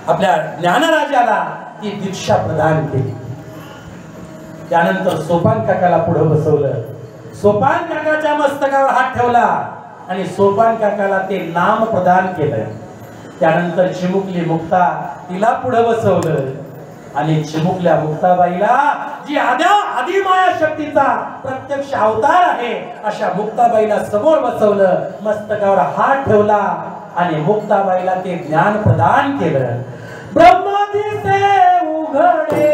[SPEAKER 1] आपल्या ज्ञानराजाला ती दीक्षा प्रदान केली. त्यानंतर सोपान काकाला पुढे बसवलं. सोपान काकाच्या मस्तकावर हात ठेवला आणि सोपान काकाला ते नाम प्रदान केलं. त्यानंतर चिमुकली मुक्ता तिला पुढे बसवलं आणि चिमुकल्या मुक्ताबाईला जी आदि माया शक्तीचा प्रत्यक्ष अवतार आहे अशा मुक्ताबाईला समोर बसवलं. मस्तकावर हात ठेवला आणि मुक्ताबाईला ते ज्ञान प्रदान केलं. ब्रह्मदिसे उघडे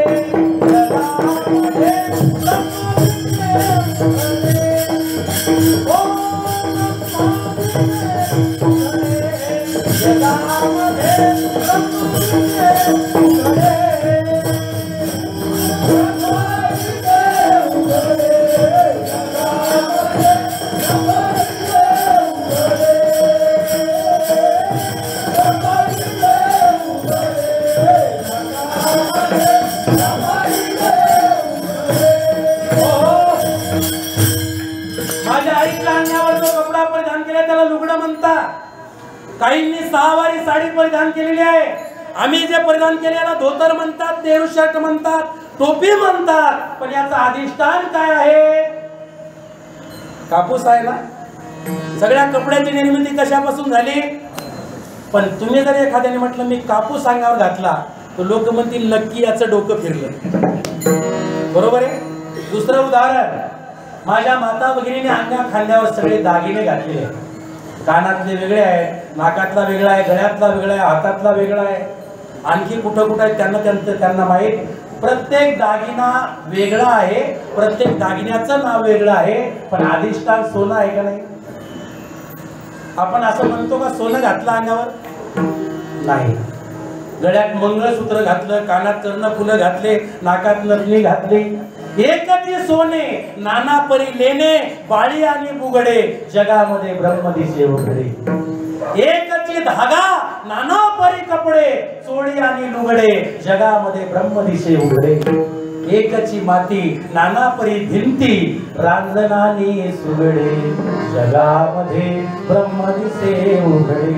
[SPEAKER 1] काहींनी 6 वारी साडी परिधान केलेली आहे. आम्ही जे परिधान केलेला धोतर म्हणतात, नेहरू शर्ट म्हणतात, टोपी म्हणतात, पण याचं अधिष्ठान काय आहे? कापूस आहे ना. सगळ्या कपड्याची निर्मिती कशापासून झाली? पण तुम्ही जर एखाद्याने म्हटलं मी कापूस अंगावर घातला तर लोक म्हणतील नक्की याचं डोकं फिरलं. बरोबर आहे. दुसरं उदाहरण, माझ्या माता भगिनीने अंगा खांद्यावर सगळे दागिने घातलेले. कानातले वेगळे आहे, नाकातला वेगळा आहे, गळ्यातला वेगळा आहे, हातातला वेगळा आहे, आणखी कुठं कुठं आहे त्यांना माहीत. प्रत्येक दागिना वेगळा आहे, प्रत्येक दागिन्याचं नाव वेगळं आहे, पण अधिष्ठान सोनं आहे का नाही? आपण असं म्हणतो का सोनं घातलं अंगावर? नाही. गळ्यात मंगळसूत्र घातलं, कानात कर्णफुलं घातले, नाकात नथनी घातली. एकच सोने नाना परी लेणे, बाळी आणि बुगडे, जगामध्ये ब्रह्मदिसे उघडे. एकच धागा नाना परी कपडे, चोळी आणि लुगडे, जगामध्ये ब्रह्मदिसे उघडे. एकची माती नाना परी भिंती रांजणाने सुगडे जगामध्ये ब्रह्म दिसे उघडे.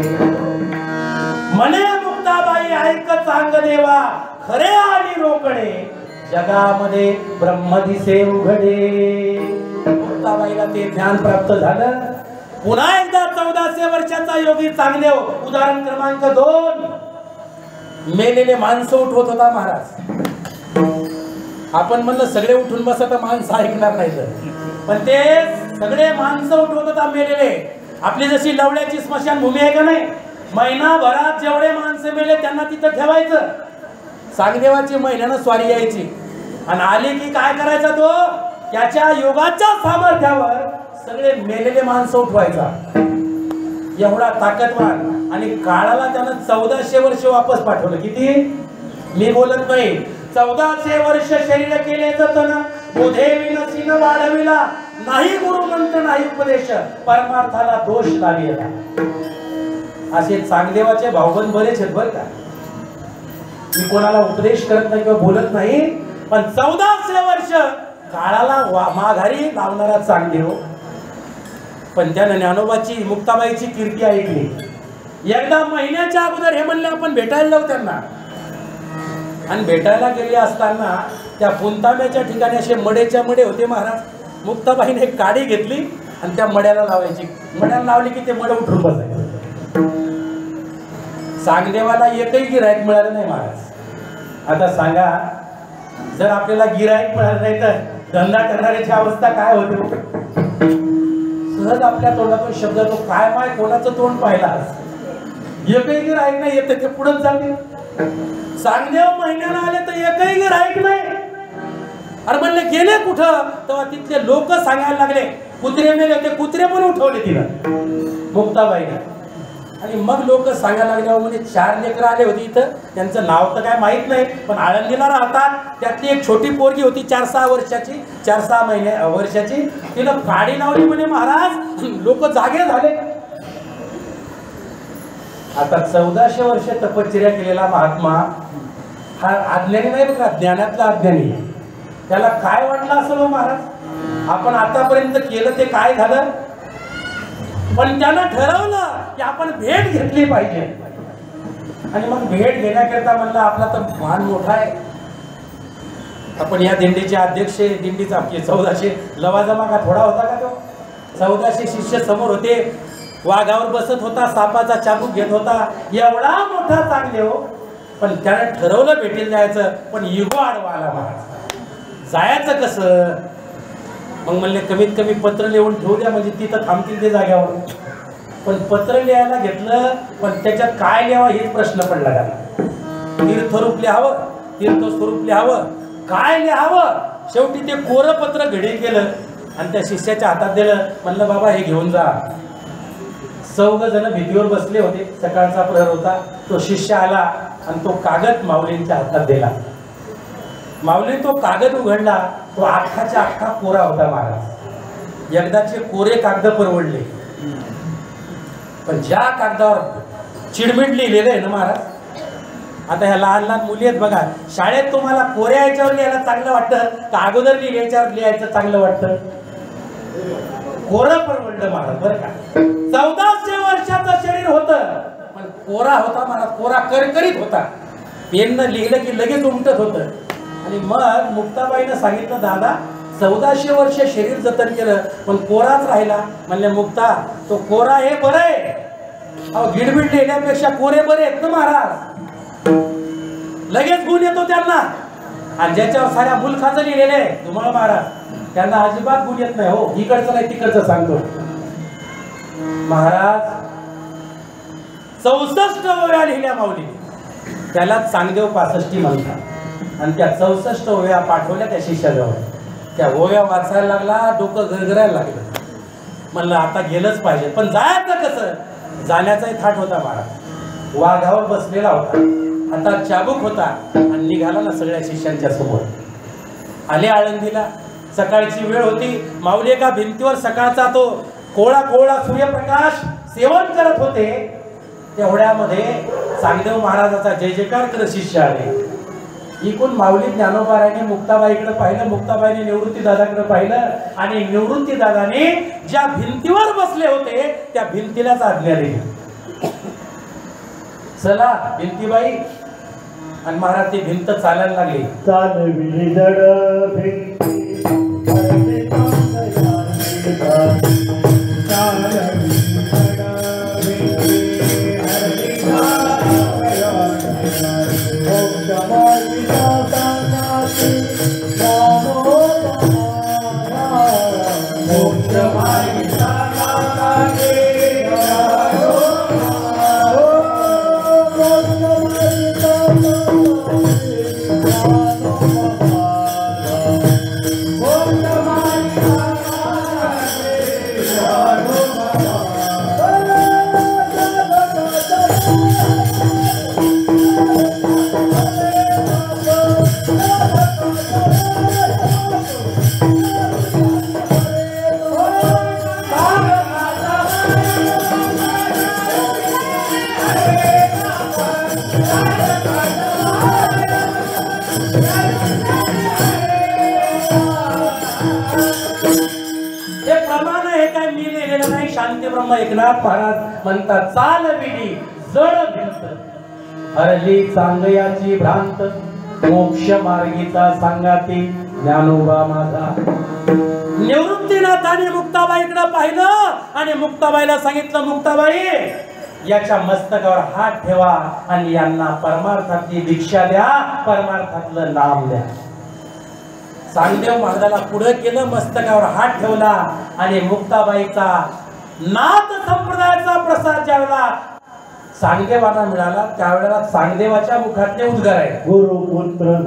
[SPEAKER 1] म्हणे मुक्ताबाई ऐक चांग देवा खरे आणि रोकडे जगामध्ये ब्रह्म दिसे उघडे. मुक्ताबाईला ते ज्ञान प्राप्त झालं. पुन्हा एकदा 1400 वर्षाचा योगी चांगदेव उदाहरण क्रमांक 2 मेलेले माणसं उठवत होता महाराज. आपण म्हणलं सगळे उठून बसा तर माणसं ऐकणार नाही तर पण ते सगळे माणसं उठवत होता मेलेले. आपली जशी लवड्याची स्मशानभूमी आहे का नाही, महिनाभरात जेवढे माणसं मेले त्यांना तिथं ठेवायचं. चांगदेवाची महिन्यानं स्वारी यायची आणि आली की काय करायचा तो त्याच्या योगाच्या सामर्थ्यावर सगळे मेलेले माणसं उठवायचा. एवढा ताकदवान आणि काळाला त्यानं 1400 वर्ष वापस पाठवलं. किती मी बोलत नाही. 1400 वर्ष शरीर केले जतन बोधे विनसीन वाढविला नाही गुरुमंत्र नाही उपदेश परमार्थाला दोष लागेला. असे चांगदेवाचे भावबंद बरेच आहेत बरं का. मी कोणाला उपदेश करत नाही किंवा बोलत नाही पण 1400 वर्ष काळाला माघारी लावणारा चांगदेव. पण त्यानं ज्ञानोबाची मुक्ताबाईची कीर्ती ऐकली. एकदा महिन्याच्या अगोदर हे म्हणले आपण भेटायला जाऊ त्यांना. आणि भेटायला गेले असताना त्या पुंतांब्याच्या ठिकाणी असे मडेच्या मडे होते महाराज. मुक्ताबाईने एक काडी घेतली आणि त्या मड्याला लावायची. मड्याला लावली की ते मड उठून बसायचे. चांगदेवाला एकही गिरायक मिळालं नाही महाराज. आता सांगा जर आपल्याला गिरायक मिळालं नाही तर धंदा करणाऱ्याची अवस्था काय होते. सहज आपल्या तोंडातून शब्द तो काय माय कोणाचं तोंड पाहिला एकही गिरायक नाही येते ते पुढे जाते. चांगदेव महिन्याला आले तर एकही गिरायक नाही. अरे म्हणले गेले कुठं तेव्हा तिथले लोक सांगायला लागले कुत्रे मेले होते कुत्रे पण उठवले तिनं मुक्ताबाईने. आणि मग लोक सांगायला लागले म्हणजे 4 लेकरं आले होते इथं त्यांचं नाव तर काय माहित नाही पण आळंदीला राहतात. त्यातली एक छोटी पोरगी होती 4-6 वर्षाची 4-6 वर्षाची. तिनं काडी लावली म्हणे महाराज लोक जागे झाले. आता 1400 वर्ष तपश्चर्या केलेला महात्मा हा अज्ञानी नाही बघा ज्ञानातला अज्ञानी. त्याला काय वाटलं असेल हो महाराज आपण आतापर्यंत केलं ते काय झालं. पण त्यानं ठरवलं की आपण भेट घेतली पाहिजे. आणि मग भेट घेण्याकरता म्हणलं आपला तर मान मोठा आहे. आपण या दिंडीचे अध्यक्ष दिंडीचा 1400 लवाजमा का थोडा होता का तो 1400 शिष्य समोर होते. वाघावर बसत होता सापाचा चाबूक घेत होता. एवढा मोठा चांगले हो पण त्यानं ठरवलं भेटीला जायचं पण इगो आडवा आला महाराज. जायचं कसं मग म्हणले कमीत कमी पत्र लिहून ठेवू द्या म्हणजे तिथं थांबतील ते जाग्यावर. पण पत्र लिहायला घेतलं पण त्याच्यात काय लिहावं हेच प्रश्न पडला त्याला. तीर्थरूप लिहावं तीर्थस्वरूप लिहावं काय लिहावं. शेवटी ते कोरं पत्र घडी केलं आणि त्या शिष्याच्या हातात दिलं. म्हणलं बाबा हे घेऊन जा. 14 जण भीतीवर बसले होते. सकाळचा प्रहर होता. तो शिष्य आला आणि तो कागद माऊलींच्या हातात दिला. माऊली तो कागद उघडला. तो अख्खाच्या अख्खा कोरा होता महाराज. एकदाचे कोरे कागद परवडले पण ज्या कागदावर चिडमिड लिहिलेलं आहे ना महाराज. आता ह्या लहान लहान मुली आहेत बघा शाळेत तुम्हाला कोऱ्या याच्यावर लिहायला चांगलं वाटतं का अगोदर लिहायच्यावर लिहायचं चांगलं वाटतं. कोरं परवडलं महाराज बरं का. 1400 वर्षाचं शरीर होतं पण कोरा होता महाराज. कोरा करकरीत होता. पेननं लिहिलं की लगेच उमटत होतं. आणि मग मुक्ताबाईनं सांगितलं दादा 1400 वर्ष शरीर जतन केलं पण कोराच राहिला. म्हणले मुक्ता तो कोरा हे बरं आहे. अहो गिडबिड लिहिण्यापेक्षा कोरे बरे आहेत ना महाराज. लगेच गुण येतो त्यांना. आणि ज्याच्यावर साऱ्या मुलखाचं लिहिलेलं आहे तुम्हाला महाराज त्यांना अजिबात गुण येत नाही हो. इकडचं नाही तिकडचं सांगतो महाराज. 64 ओव्या लिहिल्या माऊलीने. त्याला चांगदेव 65 म्हणतात. आणि त्या 64 ओव्या पाठवल्या त्या शिष्याजवळ. त्या ओव्या वाचायला लागला डोकं गरगरायला लागलं. म्हणलं आता गेलंच पाहिजे पण जायचं कसं. जाण्याचाही थाट होता महाराज. वाघावर बसलेला होता. आता चाबूक होता आणि निघाला ना सगळ्या शिष्यांच्या समोर. आले आळंदीला. सकाळची वेळ होती. माऊली एका भिंतीवर सकाळचा तो कोळा कोळा सूर्यप्रकाश सेवन करत होते. तेवढ्यामध्ये चांगदेव महाराजाचा जय जयकार करत शिष्य आले. इकून माऊली ज्ञानोबारायने मुक्ताबाईकडे पाहिलं, मुक्ताबाईने निवृत्ती दादाकडे पाहिलं आणि निवृत्ती दादाने ज्या भिंतीवर बसले होते त्या भिंतीलाच आज्ञा दिली, चला भिंतीबाई. आणि महाराज ती भिंत चालायला लागली.
[SPEAKER 2] चालविली जड भिंती
[SPEAKER 1] ब्रह्म एकनाथ महाराज म्हणतात, चालविली जड भिंत हरली चांगयाची भ्रांत, मोक्ष मार्गीचा सांगाती ज्ञानोबा माझा. निवृत्तीनाथाने मुक्ताबाईकडे पाहिलं आणि मुक्ताबाईला सांगितलं, मुक्ताबाई याच्या मस्तकावर हात ठेवा आणि यांना परमार्थातली दीक्षा द्या, परमार्थातलं नाम द्या. चांगदेव महाराजाला पुढे केलं, मस्तकावर हात ठेवला आणि मुक्ताबाईचा नाथ संप्रदायाचा प्रसाद ज्यावेळेला चांगदेवांना मिळाला त्यावेळेला चांगदेवाच्या मुखातले उद्गार आहे,
[SPEAKER 2] गुरुपुत्र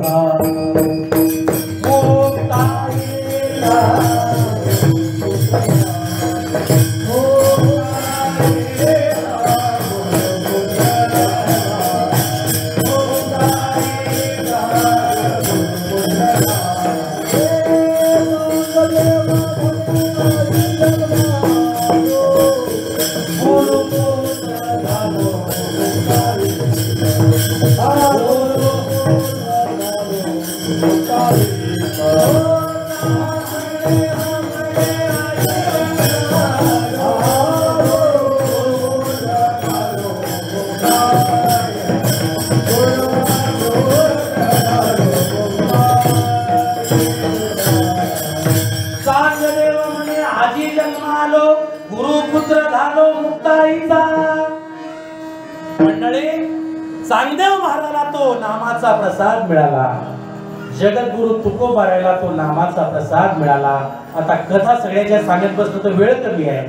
[SPEAKER 1] चांगदेव महाराजाला तो नामाचा प्रसाद मिळाला, जगद्गुरु तुकोबारायला तो नामाचा प्रसाद मिळाला. आता कथा सगळ्याच्या सांगत बसलो तर वेळ कमी आहे.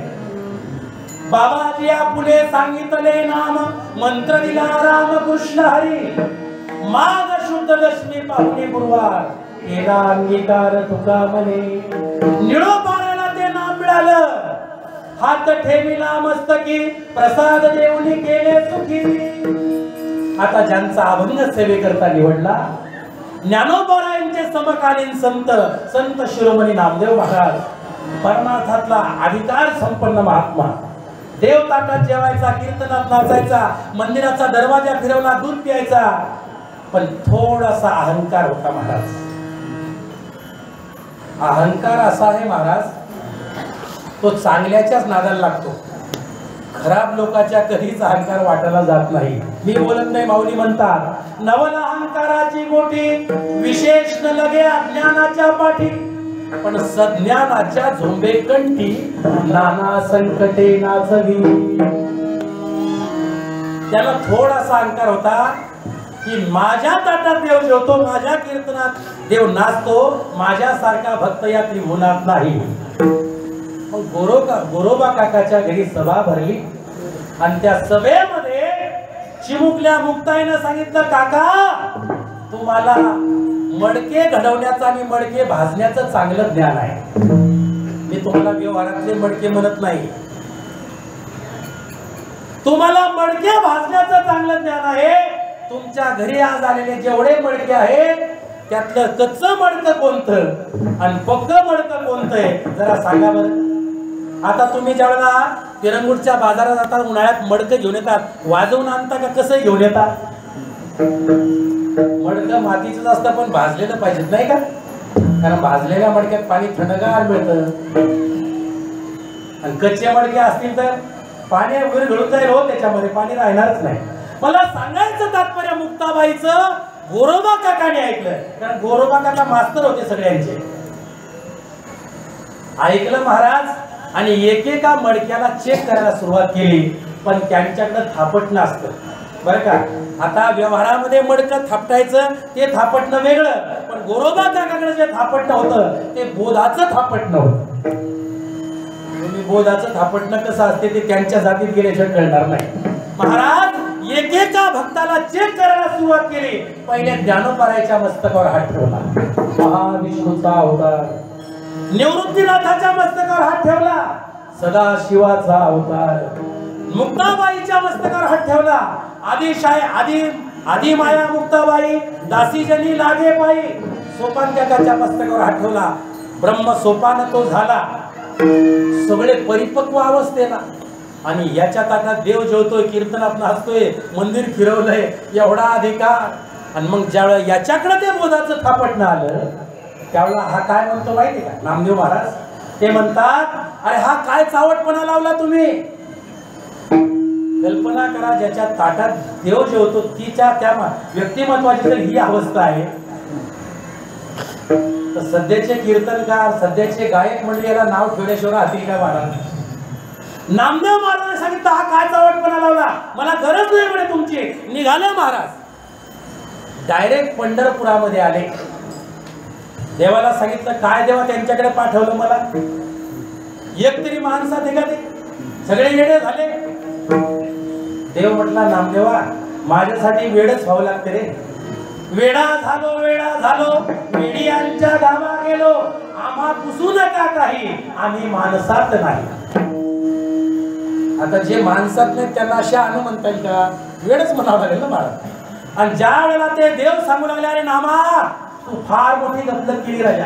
[SPEAKER 1] बाबाजी फुले सांगितले नाम, मंत्र दिला राम कृष्ण हरी, माघ शुद्ध दशमी पाहुणे गुरुवार, केला अंगीकार तुका म्हणे. निळोबारायला ते नाम मिळालं, हात ठेविला मस्तकी, प्रसाद देऊनी केले सुखी. आता ज्यांचा अभंग सेवेकरता निवडला, ज्ञानोबारायांचे समकालीन संत संत शिरोमणी नामदेव महाराज, परमार्थातला अधिकार संपन्न महात्मा, देव ताटात जेवायचा, कीर्तनात नाचायचा, मंदिराचा दरवाजा फिरवला, दूध प्यायचा, पण थोडासा अहंकार होता महाराज. अहंकार असा आहे महाराज, तो चांगल्याच्याच नादाला लागतो, खराब लोकांच्या कधीच अहंकार वाटायला जात नाही. मी बोलत नाही, माऊली म्हणतात, नवल अहंकाराची गोटी, विशेष न लगे अज्ञानाच्या पाठी, पण सज्ञानाच्या झोंबे कंठी, नाना संकटे नाचवी. त्याला थोडासा अहंकार होता की माझ्या ताटात देव जेवतो, माझ्या कीर्तनात देव नाचतो, माझ्यासारखा भक्त या त्रिभुवनात नाही. गोरोबा काकाच्या घरी सभा भरली आणि त्या सभेमध्ये चिमुकल्या मुक्ताईनं सांगितलं, काका तुम्हाला मडके घडवण्याचं आणि मडके भाजण्याचं चांगलं ज्ञान आहे. मी तुम्हाला व्यवहारातले मडके म्हणत नाही, तुम्हाला मडके भाजण्याचं चांगलं ज्ञान आहे. तुमच्या घरी आज आलेले जेवढे मडके आहेत त्यातलं कच्चं मडकं कोणतं आणि पक्कं मडकं कोणतं आहे जरा सांगा बरं. आता तुम्ही ज्यावेळेला तिरंगुटच्या बाजारात जाता, उन्हाळ्यात मडकं घेऊन येतात, वाजवून आणता का कसं घेऊन येतात? मडकं मातीचंच असतं पण भाजलेलं पाहिजेत नाही का? कारण भाजलेल्या मडक्यात पाणी थंडगार मिळतं आणि कच्चे मडके असतील तर पाणी विरघळून जाईल हो, त्याच्यामध्ये पाणी राहणारच नाही. मला सांगायचं तात्पर्य मुक्ताबाईचं गोरोबा काकाने ऐकलं, कारण गोरोबा काका मास्तर होते सगळ्यांचे. ऐकलं महाराज आणि एकेका मडक्याला चेक करायला सुरुवात केली. पण त्यांच्याकडे थापटणं असतं बरं का. आता व्यवहारामध्ये मडकं थापटायचं ते थापटणं वेगळं, पण गोरोबा काकाकडे जे थापटणं होतं ते बोधाचं थापटणं होतं. तुम्ही बोधाचं थापटणं कसं असते ते त्यांच्या जातीत गेल्याशिवाय कळणार नाही. महाराज एकेका भक्ताला चेक करायला सुरुवात केली. पहिले ज्ञानोबारायच्या मस्तकावर हात ठेवला, महाविष्णूचा अवतार. निवृत्तीनाथाच्या मस्तकावर हात ठेवला, सदाशिवाचा अवतार. मुक्ताबाईच्या मस्तकावर हात ठेवला, आदी माया मुक्ताबाई दासीजनी लागे पायी. सोपान काकाच्या मस्तकावर हात ठेवला, ब्रह्म सोपान तो झाला. सगळे परिपक्व अवस्थेला आणि याच्या ताटात देव जेवतोय, कीर्तनात नाचतोय, मंदिर फिरवलंय, एवढा अधिकार. आणि मग ज्यावेळेला याच्याकडे ते बोधाचं थापटणं आलं त्यावेळेला हा काय म्हणतो माहिती का नामदेव महाराज? ते म्हणतात, अरे हा काय चावटपणा लावला तुम्ही? कल्पना करा, ज्याच्या ताटात देव जेवतो तिच्या त्या व्यक्तिमत्वाची जर ही अवस्था आहे तर सध्याचे कीर्तनकार, सध्याचे गायक मंडळी याला नाव ठेवल्याशिवाय राहतील काय महाराज? नामदेव महाराजांनी सांगितलं हा काय चावटपणा लावला, मला गरज नाही म्हणे तुमची. निघाले महाराज, डायरेक्ट पंढरपुरामध्ये आले. देवाला सांगितलं, काय देवा त्यांच्याकडे पाठवलं मला? एक तरी माणसात आहे का? ते सगळे वेडे झाले. देव म्हटला, नामदेवा माझ्यासाठी वेडच व्हावं लागते रे. वेडा झालो वेडियांच्या गावा गेलो, आम्हा पुसू नका काही, आम्ही माणसात नाही. आता जे माणसात नाही त्यांना अशा अनु म्हणता येईल का? वेडच म्हणावं लागेल ना मला. आणि ज्या वेळेला ते देव सांगू लागले, अरे नामा तू फार मोठी गफलत केली राजा.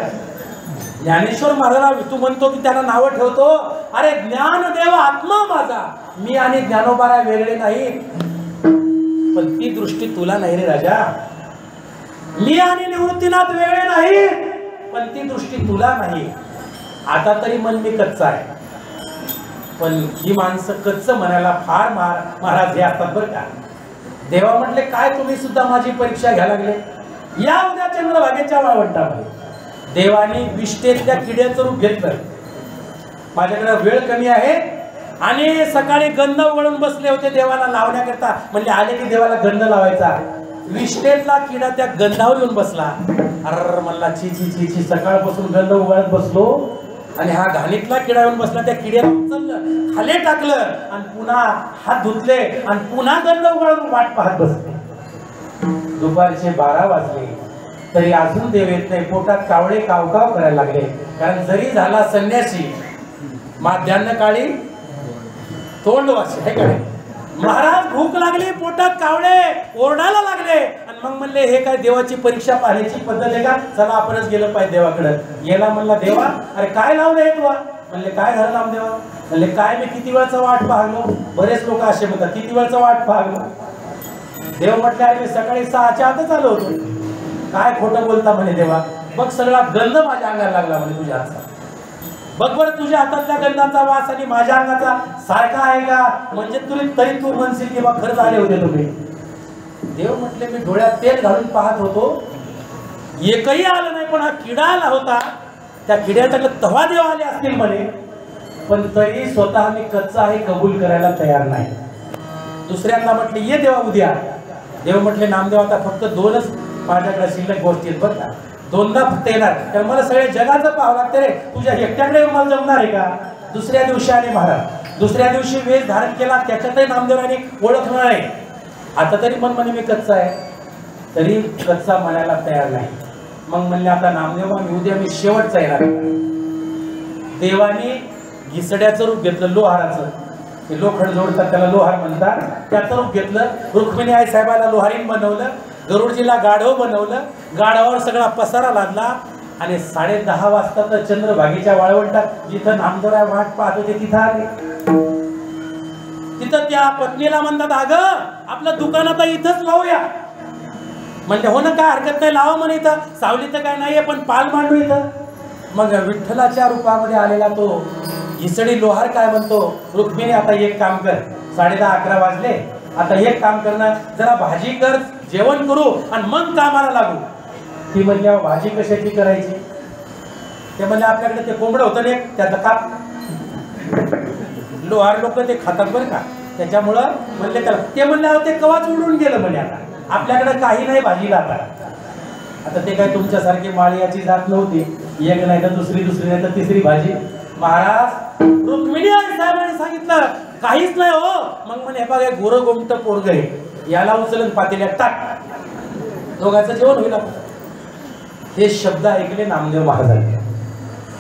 [SPEAKER 1] ज्ञानेश्वर महाराज तू म्हणतो की त्यांना नावं ठेवतो, अरे ज्ञानदेव आत्मा माझा, मी आणि ज्ञानोबारा वेगळे नाही. पण ती दृष्टी तुला नाही रे राजा. मी आणि निवृत्तीनाथ वेगळे नाही, पण ती दृष्टी तुला नाही. आता तरी मन मी कच्चा आहे, पण ही माणसं कच्च म्हणायला फार महाराज हे असतात बरं का. देवा म्हटले, काय तुम्ही सुद्धा माझी परीक्षा घ्या लागले? या उद्या चंद्रभागेच्या वाळवंटामध्ये देवानी विष्ठेतल्या किड्याचं रूप घेतलं. माझ्याकडे वेळ कमी आहे आणि सकाळी गंध वळून बसले होते देवाला लावण्याकरता. म्हणजे आले की देवाला गंध लावायचा. विष्ठेतला किडा त्या गंधावर येऊन बसला. अरे म्हणला, छी छी छी छी, सकाळपासून गंध उगाळत बसलो आणि हा घाणीतला किडा येऊन बसला. त्या किड्याला उचललं, खाली टाकलं आणि पुन्हा हात धुतले आणि पुन्हा गंध उगाळून वाट पाहत बसले. दुपारचे 12 वाजले तरी अजून देव येत नाही. पोटात कावळे कावकाव करायला लागले. कारण जरी झाला संन्यासी, माध्यान्ह काळी तोंड वाशी आहे काय. महाराज भूक लागली, पोटात कावळे ओरडायला लागले आणि मग म्हणले, हे काय देवाची परीक्षा पाहण्याची पद्धत आहे का? चला आपणच गेलं पाहिजे देवाकडे. गेला, म्हणला, देवा अरे काय लावलं हे तुला? म्हणले, काय झालं नामदेवा? म्हणले, काय मी किती वेळचा वाट पाहलो. बरेच लोक असे म्हणतात, किती वेळचा वाट पाहलो. देव म्हटले, अरे मी सकाळी 6च्या आतच आलो होतो. काय खोटं बोलता म्हणे देवा. बघ सगळा गंध माझ्या अंगाला लागला म्हणे तुझ्या हातचा. बघ बरं तुझ्या हातातल्या गंधाचा वास आणि माझ्या अंगाचा सारखा आहे का? म्हणजे तरी तू म्हणशील की बा खरंच आले होते तुम्ही. देव म्हटले, मी डोळ्यात तेल घालून पाहत होतो, एकही आलं नाही, पण हा किडा आला होता. त्या किड्याच्याकडे तव्हा देव आले असतील म्हणे, पण तरी स्वतः मी कच्चा आहे कबूल करायला तयार नाही. दुसऱ्यांदा म्हटले, ये देवा उद्या. देव म्हटले, नामदेव आता फक्त 2च माझ्याकडे शिल्लक गोष्टी आहेत बरं का. 2दा फक्त येणार, तर मला सगळ्या जगाचं पाहावं लागतं रे. तुझ्या एकट्याकडे मला जमणार आहे का? दुसऱ्या दिवशी आले महाराज. दुसऱ्या दिवशी वेश धारण केला, त्याच्यातही नामदेवाने ओळखणार आहे. आता तरी मन म्हणे मी कच्चा आहे, तरी कच्चा म्हणायला तयार नाही. मग म्हणले, आता नामदेवा मी उद्या मी शेवटचा येणार. देवाने घिसड्याचं रूप घेतलं, लोहाराचं. ते लोखंड जोडतात त्याला लोहार म्हणतात. त्याचं रूप घेतलं. रुक्मिणी आई साहेबाला लोहारीन बनवलं. गरुडजीला गाढव बनवलं. गाढवावर सगळा पसारा लादला आणि 10:30 वाजता तर चंद्रभागेच्या वाळवंटात जिथं नामदेवराय वाट पाहत होते तिथं आले. तिथं त्या पत्नीला म्हणतात, अगं आपलं दुकान आता इथंच लावूया. म्हणजे हो ना, काय हरकत नाही, लावा म्हणे इथं, सावली तर काय नाहीये, पण पाल मांडू इथं. मग विठ्ठलाच्या रूपामध्ये आलेला तो हिसडी लोहार काय म्हणतो, रुक्मिणी आता एक काम कर, 10:30-11 वाजले, आता एक काम करणार, जरा भाजी कर, जेवण करू आणि मग कामाला लागू. ती म्हणली भाजी कशाची करायची? ते म्हणले आपल्याकडे ते कोंबडं होतं ना त्याचं काप, लोहार लोक ते खातात बरं का, त्याच्यामुळं म्हणले त्याला. ते म्हणले ते कवाच उडून गेलं म्हणे, आता आपल्याकडे काही नाही भाजीला. आता ते काय तुमच्यासारखी माळीयाची जात नव्हती, एक नाही तर दुसरी नाही तर तिसरी भाजी. महाराज रुक्मिणी साहेबांनी सांगितलं काहीच नाही हो. मग म्हणे बघा गोरं गोमट पोरग आहे, याला उचलून पातेल्यात टाक, दोघांचं जेवण होईल. हे शब्द ऐकले नामदेव महाराजांनी.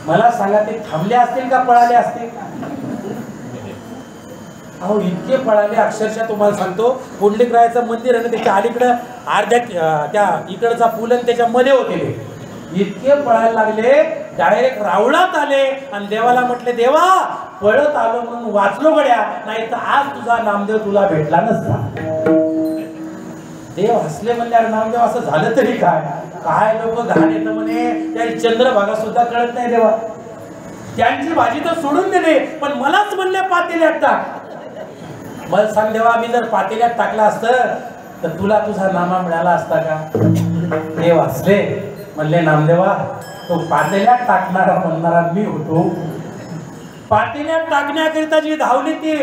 [SPEAKER 1] मला सांगा ते थांबले असतील का पळाले असतील? अहो इतके पळाले, अक्षरशः तुम्हाला सांगतो, पुंडलिकरायाचं मंदिर आहे ना त्याच्या अलीकडं अर्ध्या त्या इकडचा पूल आणि त्याच्यामध्ये होते, इतके पळायला लागले, डायरेक्ट रावळात आले आणि देवाला म्हटले देवा पळत आलो म्हणून वाचलो गड्या, नाही तर आज तुझा नामदेव तुला भेटला नसता. देव हसले म्हणल्यावर नामदेव असं झालं तरी काय, काय लोक घाण येतं म्हणे, त्या चंद्रभागा सुद्धा कळत नाही देवा, त्यांची भाजी तर सोडून दिली, पण मलाच म्हणले पातेल्यात टाक. मला सांग देवा, मी जर पातेल्यात टाकला असतं तर तुला तुझा नामा मिळाला असता का? देव हसले म्हणले नामदेवा तो पातेल्यात टाकणारा म्हणणारा मी होतो. पातेल्यात टाकण्याकरिता जी धावली ती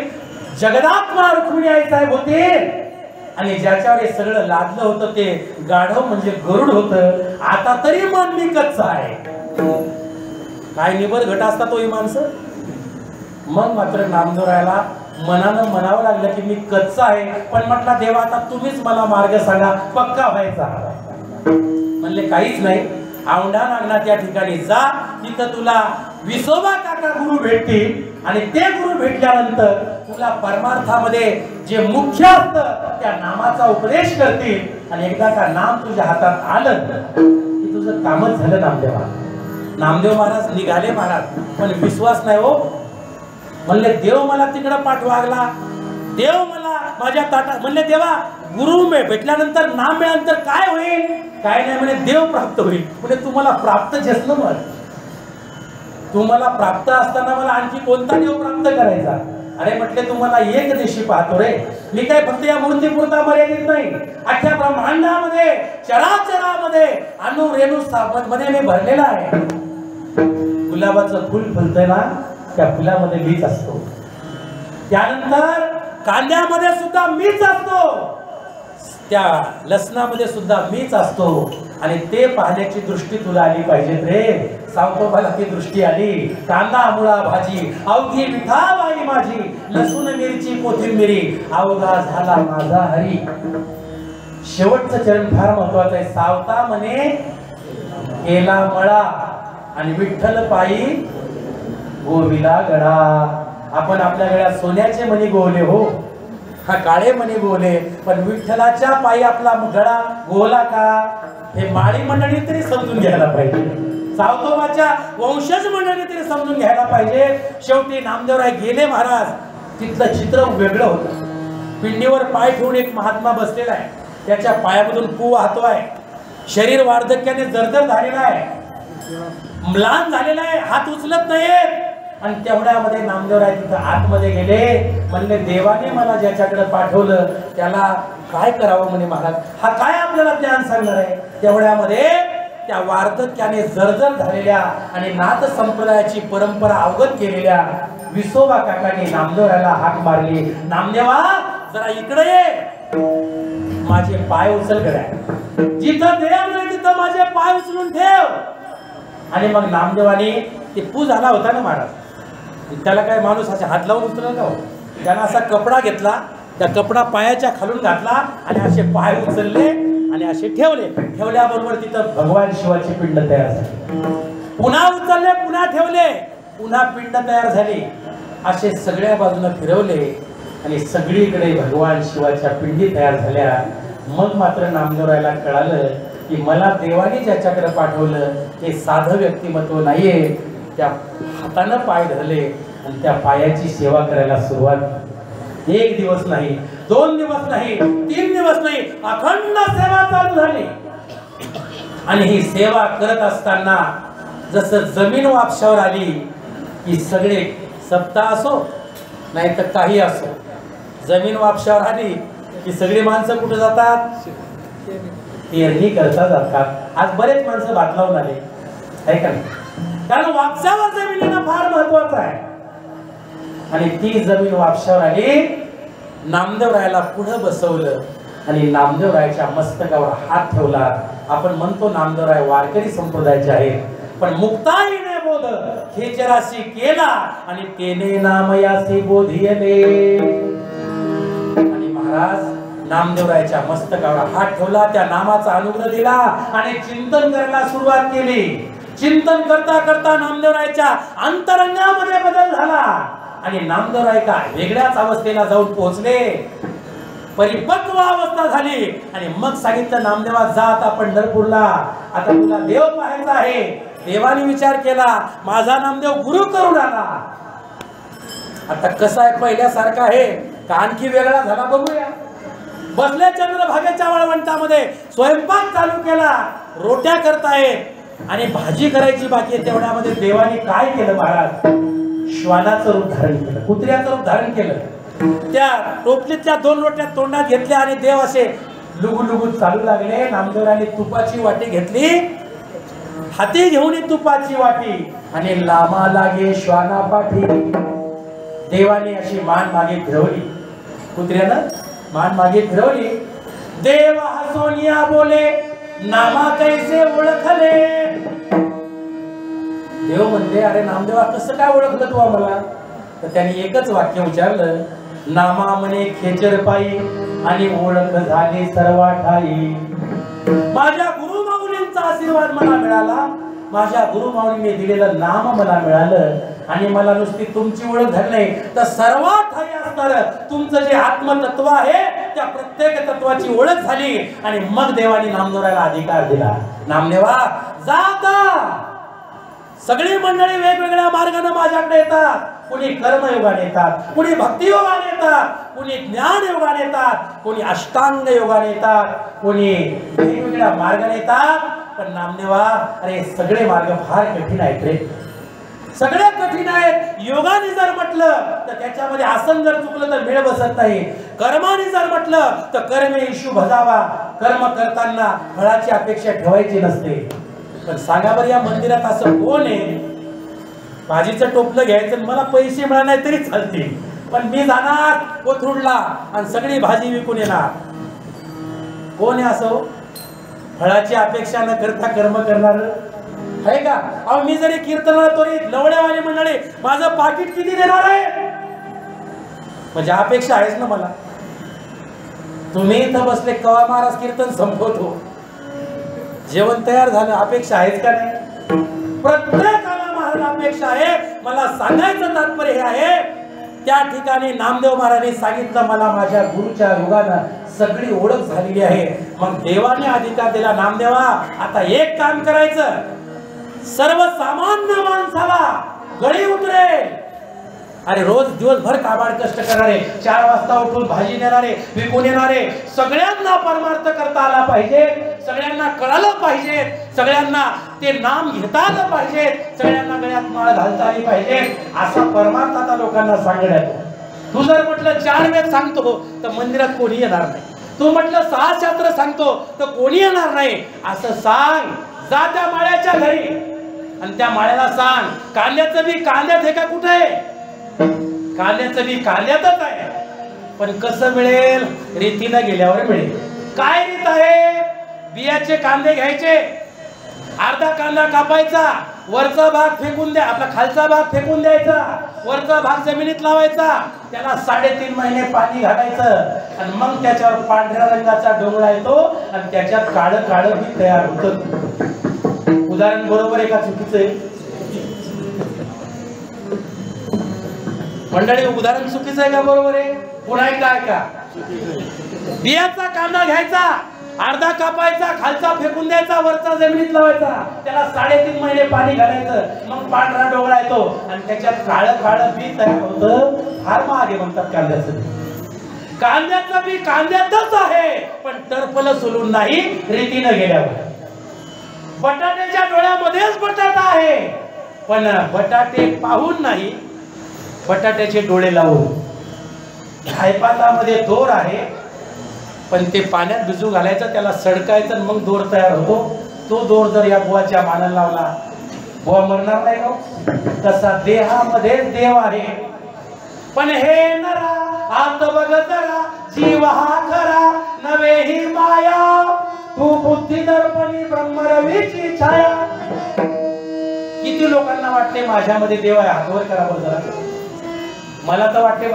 [SPEAKER 1] जगदात्मा रुक्मिणी आई साहेब होते, आणि ज्याच्यावर हे सगळं लादलं होतं ते गाढव म्हणजे गरुड होतं. आता तरी मन मी कच्चा आहे. काय निबर घट असता तो ही माणसं. मग मात्र नामदेवरायाला मनानं म्हणावं लागलं की मी कच्चा आहे, पण म्हटला देवा आता तुम्हीच मला मार्ग सांगा, पक्का व्हायचा. म्हणले काहीच नाही, औंढा नागनाथ या ठिकाणी जा, तिथं तुला विसोबा काका गुरु भेटतील, आणि ते गुरु भेटल्यानंतर तुला परमार्थामध्ये जे मुख्य असतं त्या नामाचा उपदेश करतील, आणि एकदा का नाम तुझ्या हातात आलं की तुझं कामच झालं. नामदेवा नामदेव महाराज निघाले महाराज, पण विश्वास नाही हो. म्हणले देव मला तिकडं पाठवागला, देव मला माझ्या ताटात. म्हणले देवा गुरु भेटल्यानंतर नाम मिळाल्यानंतर काय होईल? काय नाही म्हणे देव प्राप्त होईल. म्हणजे तुम्हाला प्राप्त जेसलं, मग तुम्हाला प्राप्त असताना मला आणखी कोणता देव प्राप्त करायचा? अरे म्हटले तुम्हाला एक दिवशी पाहतो रे, मी काय फक्त या मूर्तीपुरता मर्यादित नाही, अख्ख्या ब्रह्मांडामध्ये चराचरामध्ये अणु रेणू मध्ये मी भरलेला आहे. गुलाबाचं फुल फुलतंय ना, त्या फुलामध्ये मीच असतो. त्यानंतर कांद्यामध्ये सुद्धा मीच असतो, त्या लसणामध्ये सुद्धा मीच असतो. आणि ते पाहण्याची दृष्टी तुला आली पाहिजे रे. सावतोबाला ती दृष्टी आली. कांदा मुळा भाजी अवघी विठाबाई माझी, लसूण मिरची कोथिंबिरी अवघा झाला माझा हरी. शेवटचं चरण फार महत्वाचं आहे. सावता म्हणे केला मळा आणि विठ्ठल पायी गोविला गडा. आपण आपल्या गळ्यात सोन्याचे मणी गोवले हो, हा काळे मणी गोवले, पण विठ्ठलाच्या पायी आपला गळा गोवला का? हे माळी मंडळी तरी समजून घ्यायला पाहिजे, सावतोबाच्या वंशज मंडळी तरी समजून घ्यायला पाहिजे. शेवटी नामदेवराय गेले महाराज. तिथलं चित्र वेगळं होतं. पिंडीवर पाय ठेवून एक महात्मा बसलेला आहे, त्याच्या पायामधून पू वाहतोय. शरीर वार्धक्याने जर्जर झालेला आहे, म्लान झालेला आहे, हात उचलत नाहीत. आणि तेवढ्यामध्ये नामदेवराय तिथं आतमध्ये गेले. म्हणले देवाने मला ज्याच्याकडे पाठवलं त्याला काय करावं म्हणे महाराज, हा काय आपल्याला ज्ञान सांगणार आहे? तेवढ्यामध्ये त्या वार्धक्याने जर्जर झालेल्या आणि नाथ संप्रदायाची परंपरा अवगत केलेल्या विसोबा काकांनी नामदेवरायला हाक मारली, नामदेवा जरा इकडे ये, माझे पाय उचल करा. जिथं देव नाही तिथं माझे पाय उचलून ठेव. आणि मग नामदेवाने ते पू झाला होता ना महाराज, त्याला काय माणूस असे हात लावून उचलला का? त्यानं असा कपडा घेतला, त्या कपडा पायाच्या खालून घातला आणि असे पाय उचलले आणि असे ठेवले. ठेवल्याबरोबर तिथं भगवान शिवाची पिंड तयार झाली. पुन्हा उचलले, पुन्हा ठेवले, पुन्हा पिंड तयार झाली. असे सगळ्या बाजूने फिरवले आणि सगळीकडे भगवान शिवाच्या पिंडी तयार झाल्या. मग मात्र नामदेवरायला कळालं की मला देवाने ज्याच्याकडे पाठवलं हे साधं व्यक्तिमत्व नाहीये. त्या हातानं पाय धरले आणि त्या पायाची सेवा करायला सुरुवात. एक दिवस नाही, 2 दिवस नाही, 3 दिवस नाही, अखंड सेवा चालू झाली. आणि ही सेवा करत असताना जसं जमीन वापशावर आली की सगळे सप्ताह असो नाही तर काही असो, जमीन वापशावर आली की सगळी माणसं कुठे जातात? पेरणी करता जातात. आज बरेच माणसं भात लावून आले आहे का नाही? कारण वापशावर जमिनीला फार महत्वाचं आहे. आणि ती जमीन वापशावर आली, नामदेवरायाला पुढे बसवलं आणि नामदेवरायाच्या मस्तकावर हात ठेवला. आपण म्हणतो नामदेवराय वारकरी संप्रदायाचे आहेत, पण मुक्ताईने बोध खेचराशी केला आणि तेने नामयासी बोधियले. आणि महाराज नामदेवरायाच्या मस्तकावर हात ठेवला, त्या नामाचा अनुग्रह दिला आणि चिंतन करायला सुरुवात केली. चिंतन करता करता नामदेवरायाच्या अंतरंगामध्ये बदल झाला आणि नामदेवराय का वेगळ्याच अवस्थेला जाऊन पोहोचले. परिपक्व अवस्था झाली आणि मग सांगितलं नामदेवा जा आता पंढरपूरला, आता तुला देव पाहायचा आहे. देवाने विचार केला माझा नामदेव गुरु करून आला, आता कसा आहे पहिल्यासारखा आहे का आणखी वेगळा झाला बघूया. बसले चंद्रभागेच्या वाळवंटामध्ये, स्वयंपाक चालू केला, रोट्या करतायत आणि भाजी करायची बाकी आहे. तेवढ्यामध्ये देवाने काय केलं महाराज? श्वानाचं रूप धारण केलं, कुत्र्याचं रूप धारण केलं. त्या टोपलीतल्या 2 रोट्या तोंडात घेतल्या आणि देव असे लुगू लुगू चालू लागले. नामदेवराने तुपाची वाटी घेतली, हाती घेऊन तुपाची वाटी आणि लामा लागे श्वाना पाठी. देवाने अशी मान मागे फिरवली, कुत्र्यानं मान मागे फिरवली. देव हसोनिया बोले नामा कैसे ओळखले. देव म्हणते अरे नामदेवा कसं काय ओळखलं तू आम्हाला? तर त्यांनी एकच वाक्य उच्चारलं, नामा म्हणे खेचर पायी आणि ओळख झाली सर्वा ठाई. माझ्या गुरुमाऊलींचा आशीर्वाद मला मिळाला, माझ्या गुरुमाऊलीने दिलेलं नाम मला मिळालं आणि मला नुसती तुमची ओळख झाली नाही तर सर्वात ठाई असणार तुमचं जे आत्मतत्व आहे त्या प्रत्येक तत्वाची ओळख झाली. आणि मग देवाने नामदेवरायाला अधिकार दिला, नामदेवा जा. सगळी मंडळी वेगवेगळ्या मार्गाने माझ्याकडे येतात. कुणी कर्मयोगाने येतात, कुणी भक्तियोगाने येतात, कुणी ज्ञान योगाने येतात, कुणी अष्टांग योगाने येतात, कुणी वेगवेगळ्या मार्गाने येतात. पण नामदेवा अरे सगळे मार्ग फार कठीण आहेत रे, सगळे कठीण आहेत. योगाने जर म्हटलं तर त्याच्यामध्ये आसन जर चुकलं तर मेळ बसत नाही. कर्माने जर म्हटलं तर कर्मे इशू भजावा, कर्म करताना फळाची अपेक्षा ठेवायची नसते. पण सांगा बरं या मंदिरात असं कोण आहे भाजीचं टोपलं घ्यायचं मला पैसे मिळाले नाही तरी चालतील, पण मी जाणार कोथरूडला आणि सगळी भाजी विकून येणार? कोण आहे असं फळाची अपेक्षा न करता कर्म करणार आहे का? अहो मी जरी कीर्तनाला तोरी लवड्यावाली मंडळी माझं पाकिट किती देणार आहे म्हणजे अपेक्षा आहेच ना मला. तुम्ही इथं बसले कवा महाराज कीर्तन संपवतो, जेवण तयार झालं, अपेक्षा आहेत का नाही? प्रत्येकाला महाराज अपेक्षा आहे. मला सांगायचं तात्पर्य हे आहे, त्या ठिकाणी नामदेव महाराजांनी सांगितलं मला माझ्या गुरुच्या योगानं सगळी ओळख झालेली आहे. मग देवाने अधिकार दिला, नामदेवा आता एक काम करायचं, सर्वसामान्य माणसाला गळी उतरेल. अरे रोज दिवसभर काबाड कष्ट करणारे, 4 वाजता उठून भाजी नेणारे, विकून येणारे, सगळ्यांना परमार्थ करता आला पाहिजे, सगळ्यांना कळालं पाहिजे, सगळ्यांना ते नाम घेता आलं पाहिजे, सगळ्यांना गळ्यात माळ घालता आली पाहिजे, असा परमार्थ आता लोकांना सांगण्यात. तू जर म्हटलं 4 वेद सांगतो तर मंदिरात कोणी येणार नाही, तू म्हटलं 6 शास्त्र सांगतो तर कोणी येणार नाही. असं सांग, जा त्या माळ्याच्या घरी आणि त्या माळ्याला सांग कांद्याचं बी कांद्यात आहे का कुठे आहे? कांद्याचं बी कांद्यातच आहे. पण कसं मिळेल? रीतीला गेल्यावर मिळेल. काय रीत आहे? बियाचे कांदे घ्यायचे, अर्धा कांदा कापायचा, वरचा भाग फेकून द्या, आपला खालचा भाग फेकून द्यायचा, वरचा भाग जमिनीत लावायचा, त्याला 3.5 महिने पाणी घालायचं आणि मग त्याच्यावर पांढऱ्या रंगाचा डोंगरा येतो आणि त्याच्यात काळं काळं बी तयार होतं. उदाहरण बरोबर आहे का चुकीचं आहे मंडळी? उदाहरण चुकीचं आहे का बरोबर आहे? पुन्हा एकदा ऐका. बियाचा कांदा घ्यायचा, अर्धा कापायचा, खालचा फेकून द्यायचा, वरचा जमिनीत लावायचा, त्याला 3.5 महिने पाणी घालायचं, मग पांढरा डोंगरा येतो आणि त्याच्यात काळं काळं बी तयार होतं. फार महाग आहे म्हणतात कांद्याचं. कांद्याचं बी कांद्यातच आहे, पण टरफल सोलून नाही रीतीनं गेल्यावर. बटाट्याच्या डोळ्यामध्येच बटाटा आहे, पण बटाटे पाहून नाही, बटाट्याचे डोळे लावून. हायपातामध्ये दोर आहे, पण ते पाण्यात भिजू घालायचं, त्याला सडकायचं, मग दोर तयार होतो. तो दोर जर या बुवाच्या मानाला लावला, बुवा मरणार नाही का? तसा देहामध्येच देव आहे. पण हे नरा आत बघ जरा, जीव हा खरा नवे ही माया, तू बुद्धी दर्पणी ब्रह्मरवीची छाया. किती लोकांना वाटते माझ्यामध्ये देव आहे? हातवर करा बरं जरा. मला तर वाटते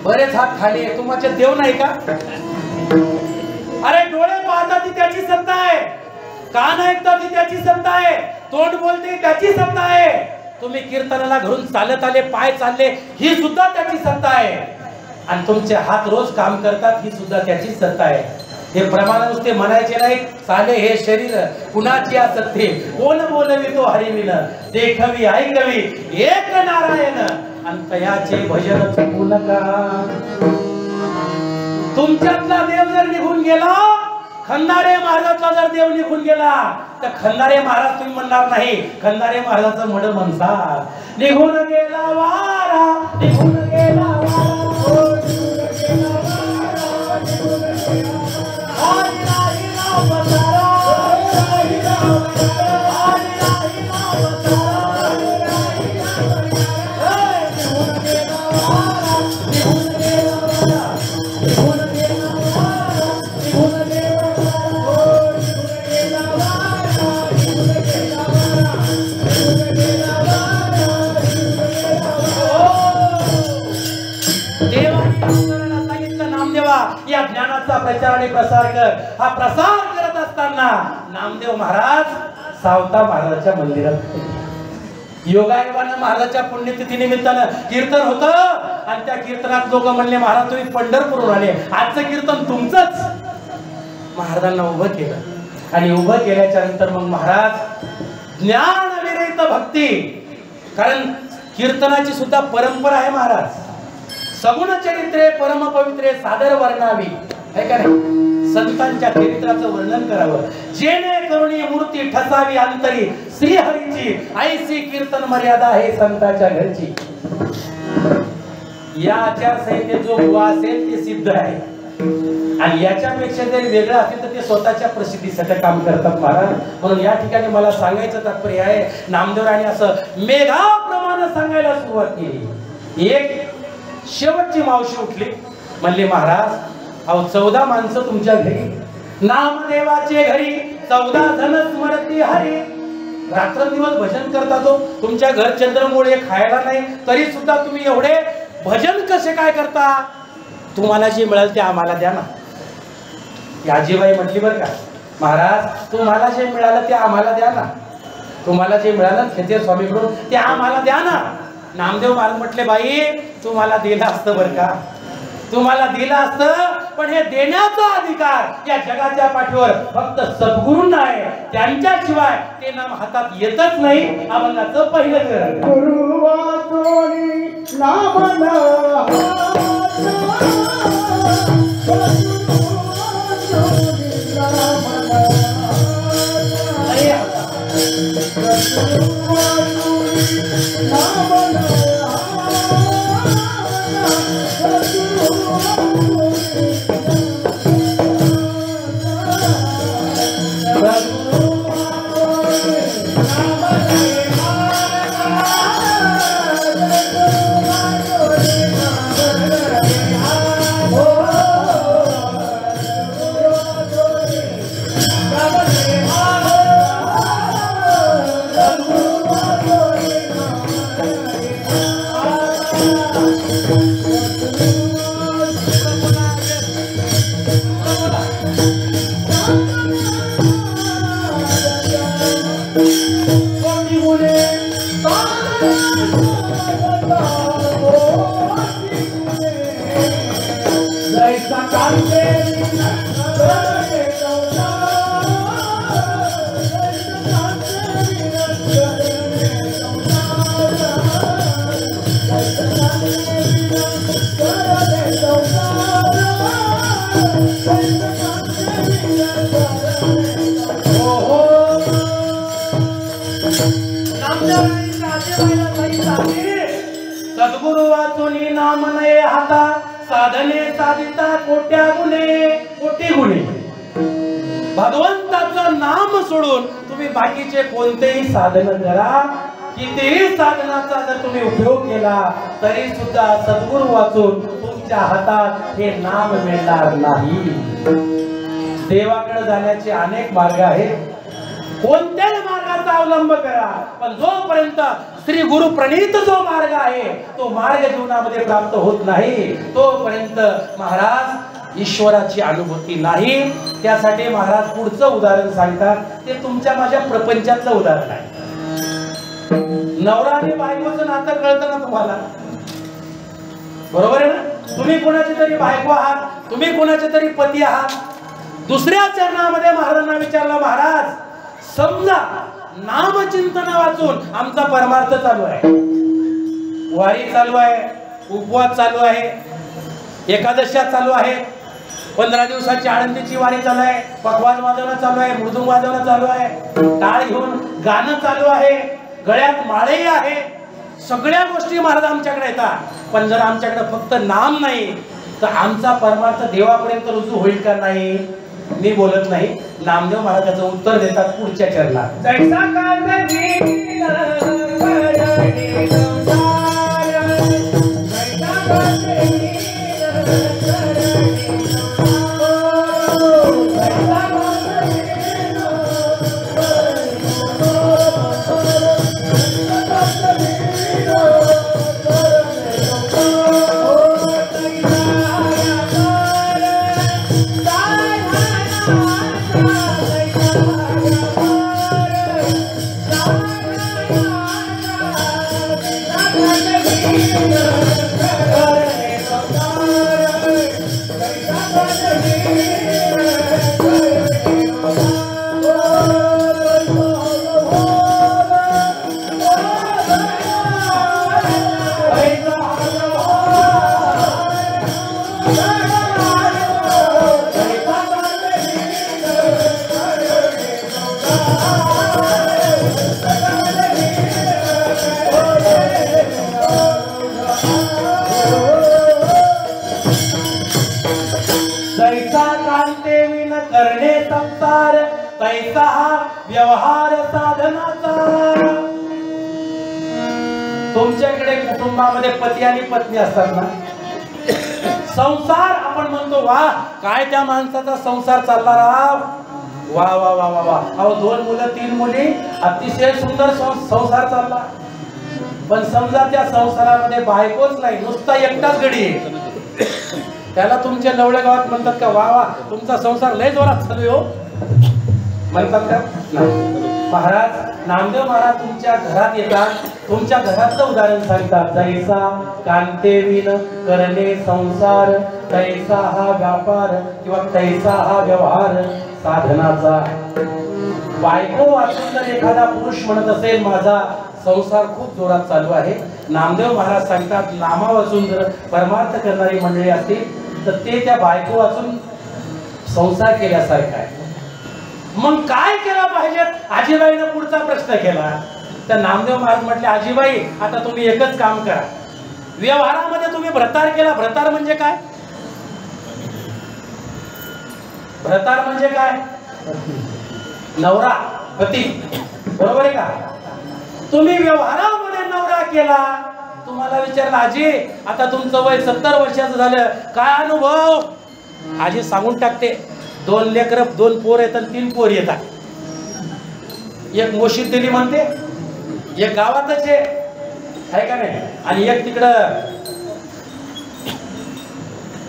[SPEAKER 1] बरेच हात खाली आहे. तुमच्या देव नाही का? अरे डोळे पाहतात ती त्याची सत्ता आहे, कान ऐकतात ती त्याची सत्ता आहे, तोंड बोलते त्याची सत्ता आहे. तुम्ही कीर्तनाला घरून चालत आले, पाय चालले, ही सुद्धा त्याची सत्ता आहे. आणि तुमचे हात रोज काम करतात, ही सुद्धा त्याची सत्ता आहे. हे प्रमाण नुसते म्हणायचे नाही. चाले हे शरीर कुणाची असते, कोण बोलवी तो हरिविन, देखवी ऐकवी एक नारायण, अंतयाचे भजन चुकू नका. तुमच्यातला देव जर निघून गेला, खंदारे महाराजातला जर देव निघून गेला, तर खंदारे महाराज तुम्ही म्हणणार नाही, खंदारे महाराजाचं मड म्हणसाल. निघून गेला वारा, निघून गेला वारा, या ज्ञानाचा प्रचार आणि प्रसार कर. हा प्रसार करत असताना नामदेव महाराज सावता महाराजाच्या मंदिरात योगायोगानं महाराजाच्या पुण्यतिथी निमित्तानं कीर्तन होतं. आणि त्या कीर्तनात लोक म्हणले, महाराज तुम्ही पंढरपूरहून आले, आजचं कीर्तन तुमचंच. महाराजांना उभं केलं आणि उभं केल्याच्या नंतर मग महाराज ज्ञान विरहित भक्ती, कारण कीर्तनाची सुद्धा परंपरा आहे महाराज. सगुण चरित्रे परम पवित्रे सादर वर्णावी, है का नाही? संतांच्या चरित्राचं वर्णन करावं, जेणे करुणी मूर्ती ठसावी अंतरी श्रीहरीची, ऐसी कीर्तन मर्यादा आहे संतांच्या घरची. या आचारसंहितेत जो बुवा असेल ते सिद्ध आहे. आणि याच्यापेक्षा जर वेगळं असेल तर ते स्वतःच्या प्रसिद्धीसाठी काम करतात महाराज. म्हणून या ठिकाणी मला सांगायचं तात्पर्य आहे, नामदेवराणी असं मेघाप्रमाणे सांगायला सुरुवात केली. एक शेवटची मावशी उठली, म्हणले, महाराज अहो 14 माणसं तुमच्या घरी, नामदेवाचे घरी 14 जण स्मरती हरी, रात्रंदिवस भजन करतात. तुमच्या घर चंद्रमुळे खायला नाही, तरी सुद्धा तुम्ही एवढे भजन कसे काय करता? तुम्हाला जे मिळेल ते आम्हाला द्या ना. आजीबाई म्हटली बरं का, महाराज तुम्हाला जे मिळालं ते आम्हाला द्या ना, तुम्हाला जे मिळालं खेचे स्वामीकडून ते आम्हाला द्या ना. नामदेव महाराज म्हटले, बाई तुम्हाला दिलं असतं बरं का, तुम्हाला दिलं असतं, पण हे देण्याचा अधिकार या जगाच्या पाठीवर फक्त सद्गुरूंना आहे. त्यांच्याशिवाय ते नाम हातात येतच नाही. अभंगाचं पहिलं चरण, सद्गुरु वाचुनी नाम नये हाता साधने साधिता कोट्या गुणे कोटी गुणे. भगवंताचं नाम सोडून तुम्ही बाकीचे कोणतेही साधन करा, कितीही साधनाचा जर तुम्ही उपयोग केला तरी सुद्धा सद्गुरु वाचून तुमच्या हातात हे नाम मिळणार नाही. देवाकडे जाण्याचे अनेक मार्ग आहेत, कोणत्याही मार्गाचा अवलंब करा, पण जोपर्यंत श्री गुरु प्रणीत जो मार्ग आहे तो मार्ग जीवनामध्ये प्राप्त होत नाही तोपर्यंत महाराज ईश्वराची अनुभूती नाही. त्यासाठी महाराज पुढचं उदाहरण सांगतात, ते तुमच्या माझ्या प्रपंचातलं उदाहरण आहे. नवरा आणि बायकोचं नातं कळतं ना तुम्हाला, बरोबर आहे ना? तुम्ही कोणाची तरी बायको आहात, तुम्ही कोणाचे तरी पती आहात. दुसऱ्या चरणामध्ये महाराजांना विचारलं, महाराज समजा नामचिंतन वाचून आमचा परमार्थ चालू आहे, वारी चालू आहे, उपवास चालू आहे, एकादशा चालू आहे, 15 दिवसाची आळंदीची वारी चालू आहे, पखवाज वाजवणं चालू आहे, मृदुंग वाजवणं चालू आहे, टाळ घेऊन गाणं चालू आहे, गळ्यात माळही आहे, सगळ्या गोष्टी महाराज आमच्याकडे येतात. पण जर आमच्याकडे फक्त नाम नाही तर आमचा परमार्थ देवापर्यंत रुजू होईल का नाही? मी बोलत नाही, नामदेव महाराज त्याचं उत्तर देतात पुढच्या चरणात. तैसा व्यवहार साधनाचा. तुमच्याकडे कुटुंबामध्ये पती आणि पत्नी असतात ना, संसार आपण म्हणतो वा काय त्या माणसाचा संसार चालला राव, वा वा वा वा वा, अहो 2 मुलं 3 मुली, अतिशय सुंदर संसार चालला. पण समजा त्या संसारामध्ये बायकोच नाही, नुसता एकटाच गडी आहे, त्याला तुमच्या लवळ्या गावात म्हणतात का वा वा तुमचा संसार लय जोरात चालू हो म्हणतात का? महाराज नामदेव महाराज तुमच्या घरात येतात, तुमच्या घरातलं उदाहरण सांगतात. जैसा कांतेविन करणे संसार, तैसा हा व्यापार किंवा तैसा हा व्यवहार साधनाचा. बायको वाचून जर एखादा पुरुष म्हणत असेल माझा संसार खूप जोरात चालू आहे, नामदेव महाराज सांगतात नामा वाचून जर परमार्थ करणारी मंडळी असतील तर ते त्या बायको वाचून संसार केल्यासारखा आहे. मग काय केलं पाहिजे? आजीबाईनं पुढचा प्रश्न केला. तर नामदेव महाराज म्हटले आजीबाई आता तुम्ही एकच काम करा, व्यवहारामध्ये तुम्ही भ्रतार केला. भ्रतार म्हणजे काय? भ्रतार म्हणजे काय? नवरा पती, बरोबर आहे का? तुम्ही व्यवहारामध्ये नवरा केला. तुम्हाला विचारलं आजी आता तुमचं वय 70 वर्षाचं झालं, काय अनुभव? आजी सांगून टाकते 2 लेकर 2 पोर येतात, 3 पोर येतात. एक मोशीत दिली म्हणते, एक गावातच आहे का नाही, आणि एक तिकडं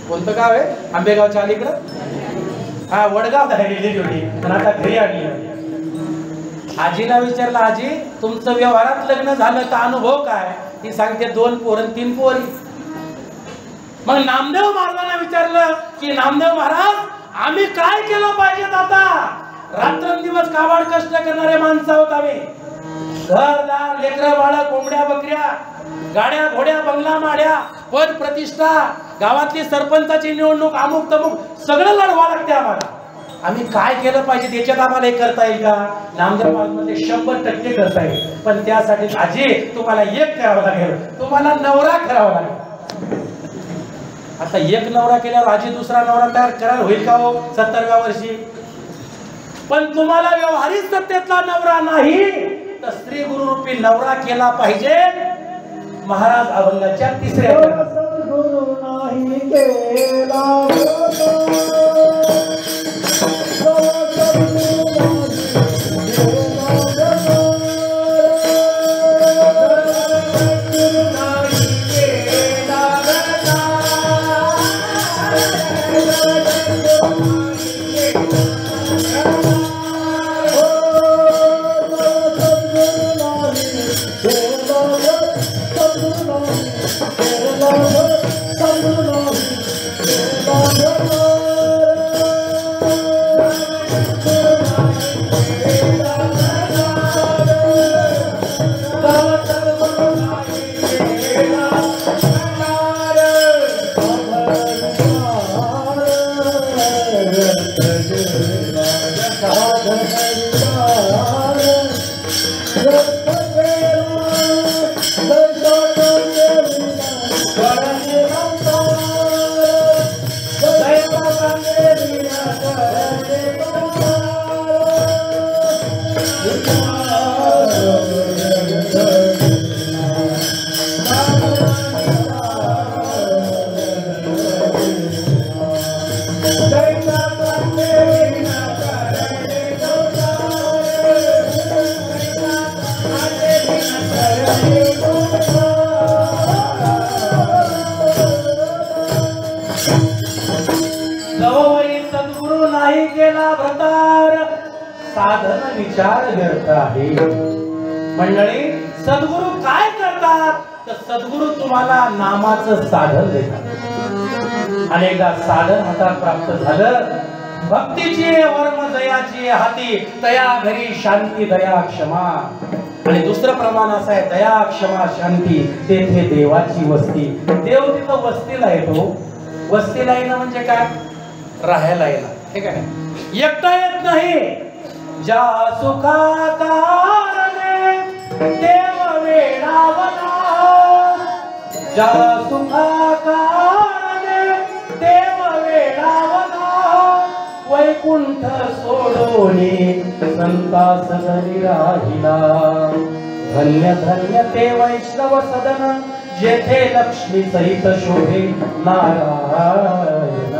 [SPEAKER 1] कोणतं गाव आहे आंबेगावच्या अलीकडं, हा वडगाव धाडली होती, पण आता घरी आणली. आजीला विचारलं आजी तुमचं व्यवहारात लग्न झालं तर अनुभव काय? ती सांगते 2 पोर 3 पोरी. मग नामदेव महाराजांना विचारलं की नामदेव महाराज आम्ही काय केलं पाहिजेत? आता रात्रंदिवस काबाड कष्ट करणारे माणसं आहोत आम्ही, घरदार लेकरं बाळ कोंबड्या बकऱ्या, गाड्या घोड्या बंगला माड्या, पद प्रतिष्ठा, गावातली सरपंचाची निवडणूक, अमुक तमुक सगळं लढवा लागते आम्हाला. आम्ही काय केलं पाहिजे त्याच्यात आम्हाला हे करता येईल का? नामदेव महाराजमध्ये 100% करता येईल, पण त्यासाठी आजी तुम्हाला एक करावं लागेल, तुम्हाला नवरा करावा लागेल. आता एक नवरा केल्यावर आजी दुसरा नवरा तयार करायला होईल का हो 70व्या वर्षी? पण तुम्हाला व्यवहारिक सत्तेतला नवरा नाही तर स्त्री गुरुरूपी नवरा केला पाहिजे. महाराज अभंगाच्या 3ऱ्या
[SPEAKER 2] सद्गुरु नाही केला
[SPEAKER 1] साधन विचार व्यर्थ आहे. मंडळी, सद्गुरु काय करतात तर सद्गुरु तुम्हाला नामाचं साधन देतात. अनेकदा साधन हातात प्राप्त झालं, भक्तीची वर्म दयाची हाती, तया घरी शांती दया क्षमा. आणि दुसरं प्रमाण असं आहे, दया क्षमा शांती तेथे देवाची वस्ती. देव तिथं वस्तीला येतो. वस्तीला येणं म्हणजे काय? राहायला येणं, ठीक आहे. एकटा येत नाही. ज्या सुखा कारणे देव वेडावला, ज्या सुखा कारणे देव वेडावला, वैकुंठ सोडोनी संतास घरी राहिला. धन्य धन्य ते वैष्णव सदन, जेथे लक्ष्मी सहित शोभे नारायण.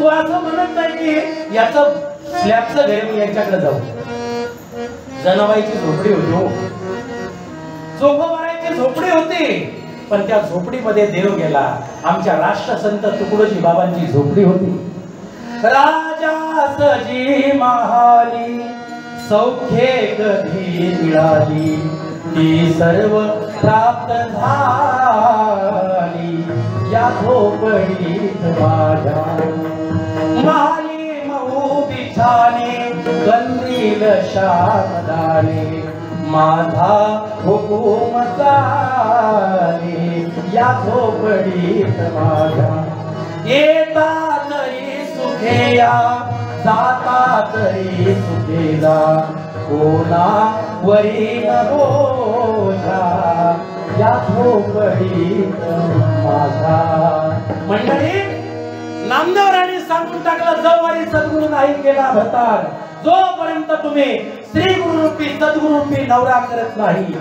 [SPEAKER 1] तो असं म्हणत नाही की याचं स्लॅबचं घर मी यांच्याकडे जाऊ. जनाबाईची झोपडी होती हो, जोगोबाईची झोपडी होती, पण त्या झोपडीमध्ये देव गेला. आमच्या राष्ट्रसंत तुकडोजी बाबांची झोपडी होती. राजा सजी महाली सौख्ये कधी मिळाली, ती सर्व प्राप्त झाली या झोपडीत माझ्या. महाली मऊ बिछाने कंदील शारदाने, माझा हुकूम चाले या झोपडीत माझ्या. येता तरी सुखेया, जाता तरी सुखेला, कोणा वरी बोझा या झोपडीत माझा. मंडळी, नामदेवराणी सांगून टाकलं, जवारी सद्गुरु नाही केला भतार, जोपर्यंत तुम्ही श्री गुरुरूपी सद्गुरुरूपी नवरा करत नाही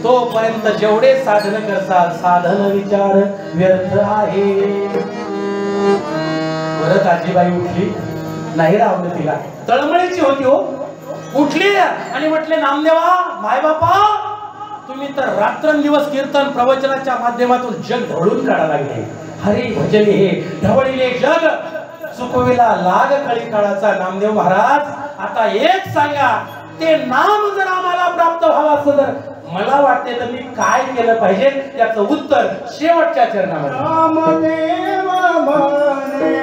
[SPEAKER 1] तोपर्यंत जेवढे साधन करसाल साधन विचार व्यर्थ आहे. परत आजीबाई उठली, नाही रावलं तिला, तळमळीची होती हो. उठली आणि म्हटले, नामदेवा माय बापा, तुम्ही तर रात्रंदिवस कीर्तन प्रवचनाच्या माध्यमातून जग ढवळून काढायला लागले. हरी भजनी हे ढवळीले जग, चुकविला लाग कळी काळाचा. नामदेव महाराज, आता एक सांगा, ते नाम जर आम्हाला प्राप्त व्हावं असं जर मला वाटते तर मी काय केलं पाहिजे? त्याचं उत्तर शेवटच्या चरणामध्ये.
[SPEAKER 2] नामदेव म्हणे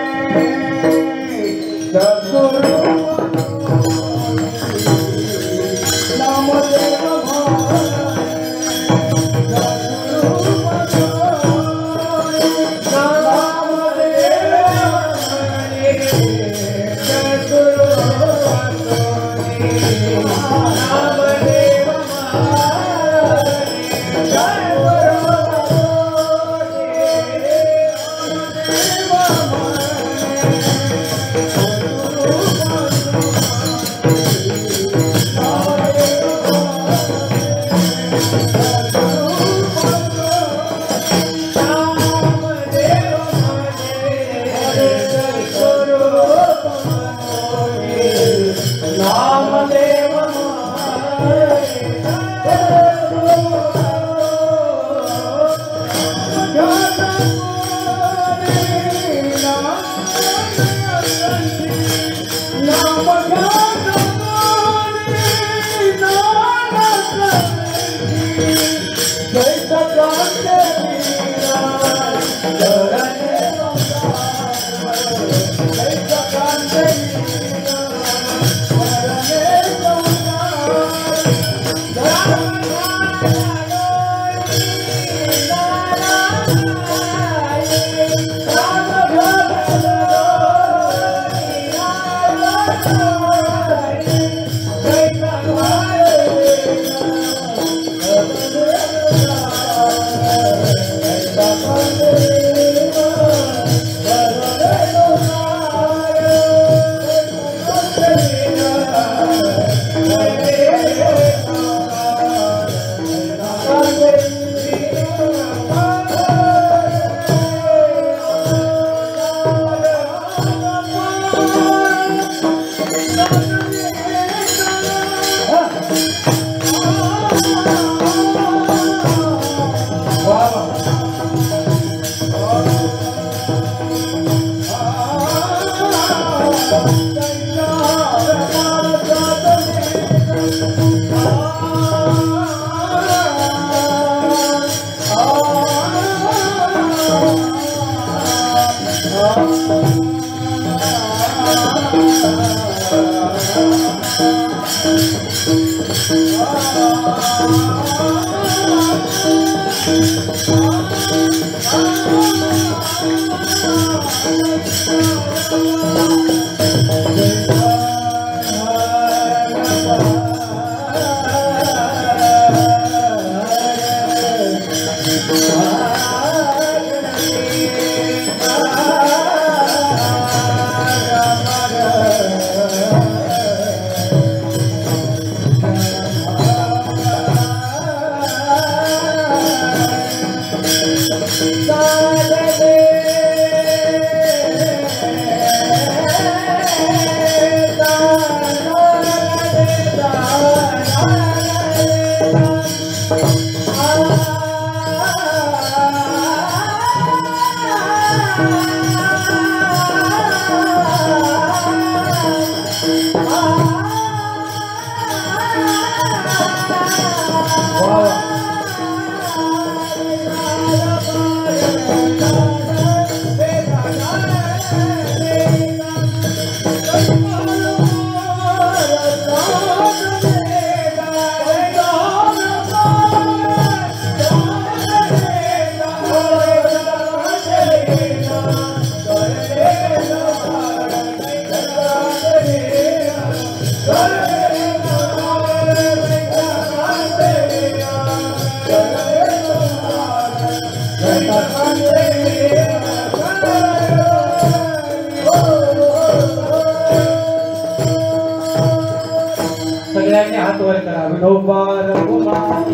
[SPEAKER 1] सगळ्यांनी हात वर करा. विठोबा रघुमाई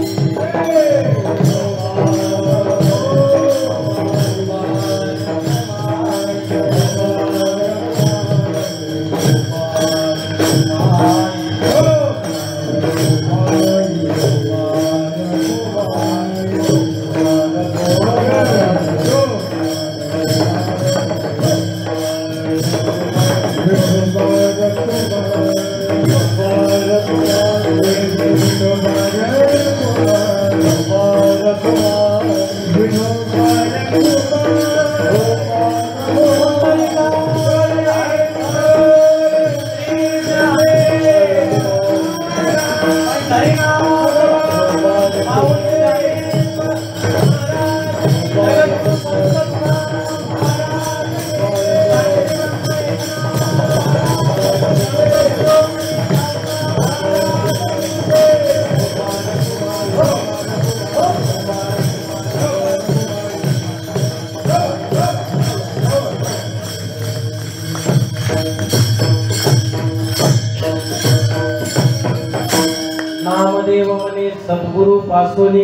[SPEAKER 1] नामदेव म्हणे सद्गुरु पासोनी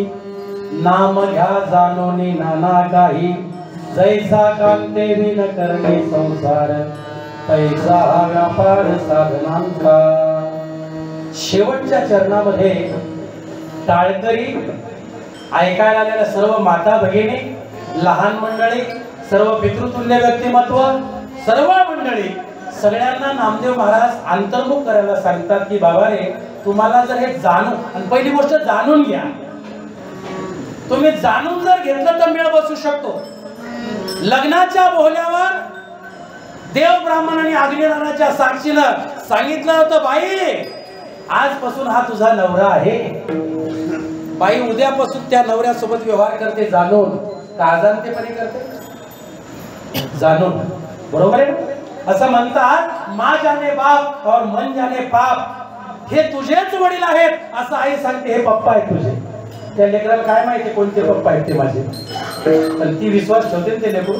[SPEAKER 1] नाम घ्या जाणोनी नाना काही जैसा कांते विन करणे संसार तैसा व्यापार साधनांचा. शेवटच्या चरणामध्ये टाळकरी ऐकायला आलेल्या सर्व माता भगिनी लहान मंडळी सर्व पितृतुल्य व्यक्तिमत्व सर्व मंडळी सगळ्यांना नामदेव महाराज अंतर्मुख करायला सांगतात की बाबा रे तुम्हाला जर हे जाणून आणि पहिली गोष्ट जाणून घ्या. तुम्ही जाणून जर घेतलं तर मेळ बसू शकतो. लग्नाच्या बोहल्यावर देव ब्राह्मणाने अग्निदानाच्या साक्षीनं सांगितलं होतं बाई आजपासून हा तुझा नवरा आहे. बाई उद्यापासून त्या नवऱ्यासोबत व्यवहार करते जाणून का अजाणतेपणे करते जाणून. बरोबर आहे. असं म्हणतात मा जाने बाप और मन जाने पाप. हे तुझेच वडील आहेत असं आई सांगते. हे पप्पा आहेत तुझे. त्या लेकराला काय माहिती कोणते पप्पा आहेत ते माझे. पण ती विश्वास ठेवते ते लेकरू.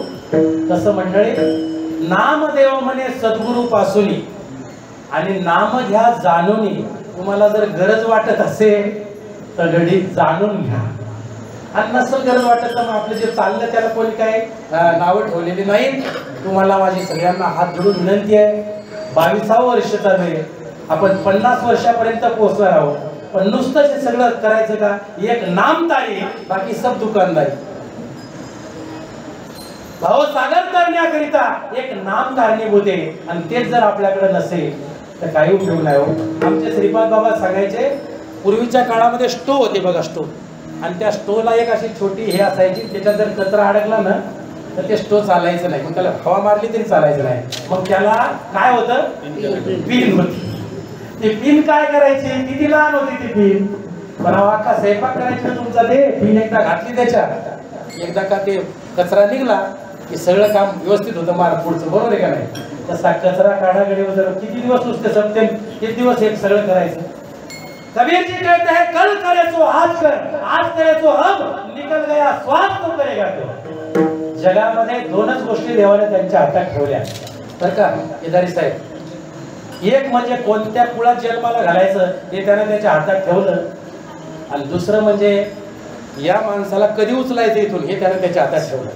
[SPEAKER 1] तसं मंडळी नामदेव म्हणे सद्गुरु पासुनी आणि नाम घ्या जाणूनी. तुम्हाला जर गरज वाटत असेल तर घडी जाणून घ्या आणि नसेल गरज वाटत तर मग आपलं जे चाललं त्याला कोणी काय नावं ठेवलेली नाही. तुम्हाला माझी सगळ्यांना हात जोडून विनंती आहे. 22वा वर्ष चालू आहे. आपण 50 वर्षापर्यंत पोहोचणार आहोत. पण नुसतं हे सगळं करायचं का. एक नामदारी बाकी सब दुकानदारी. भाव सागर करण्याकरिता एक नाम कारणीभूत आहे आणि तेच जर आपल्याकडे नसेल तर काही उपयोग नाही. आमचे श्रीपाद बाबा सांगायचे पूर्वीच्या काळामध्ये स्टोव होते बघा स्टोव. आणि त्या स्टोवला एक अशी छोटी हे असायची त्याच्यात जर कचरा अडकला ना तर ते स्टोव चालायचं नाही. मग त्याला हवा मारली तरी चालायचं नाही. मग त्याला काय होतं पिन होती. ती पिन काय करायची, किती लहान होती ती पिन, पण अख्खा स्वयंपाक करायची तुमचा ते पिन एकदा घातली त्याच्यात, एकदा का ते कचरा निघला की सगळं काम व्यवस्थित होतं मार पुढचं, बरोबर आहे का नाही? तसा कचरा काढाकडे किती दिवस नुसते संपते, किती दिवस एक सगळं करायचं. कबीर जी कहते हैं कल करे सो आज कर, आज करे सो अब, निकल गया स्वाद तो करेगा तो. जगामध्ये दोनच गोष्टी देवाने त्यांच्या हातात ठेवल्या बरं का केदारी साहेब. एक म्हणजे कोणत्या कुळात जन्माला घालायचं हे त्याने त्याच्या हातात ठेवलं, आणि दुसरं म्हणजे या माणसाला कधी उचलायचं इथून हे त्याने त्याच्या हातात ठेवलं.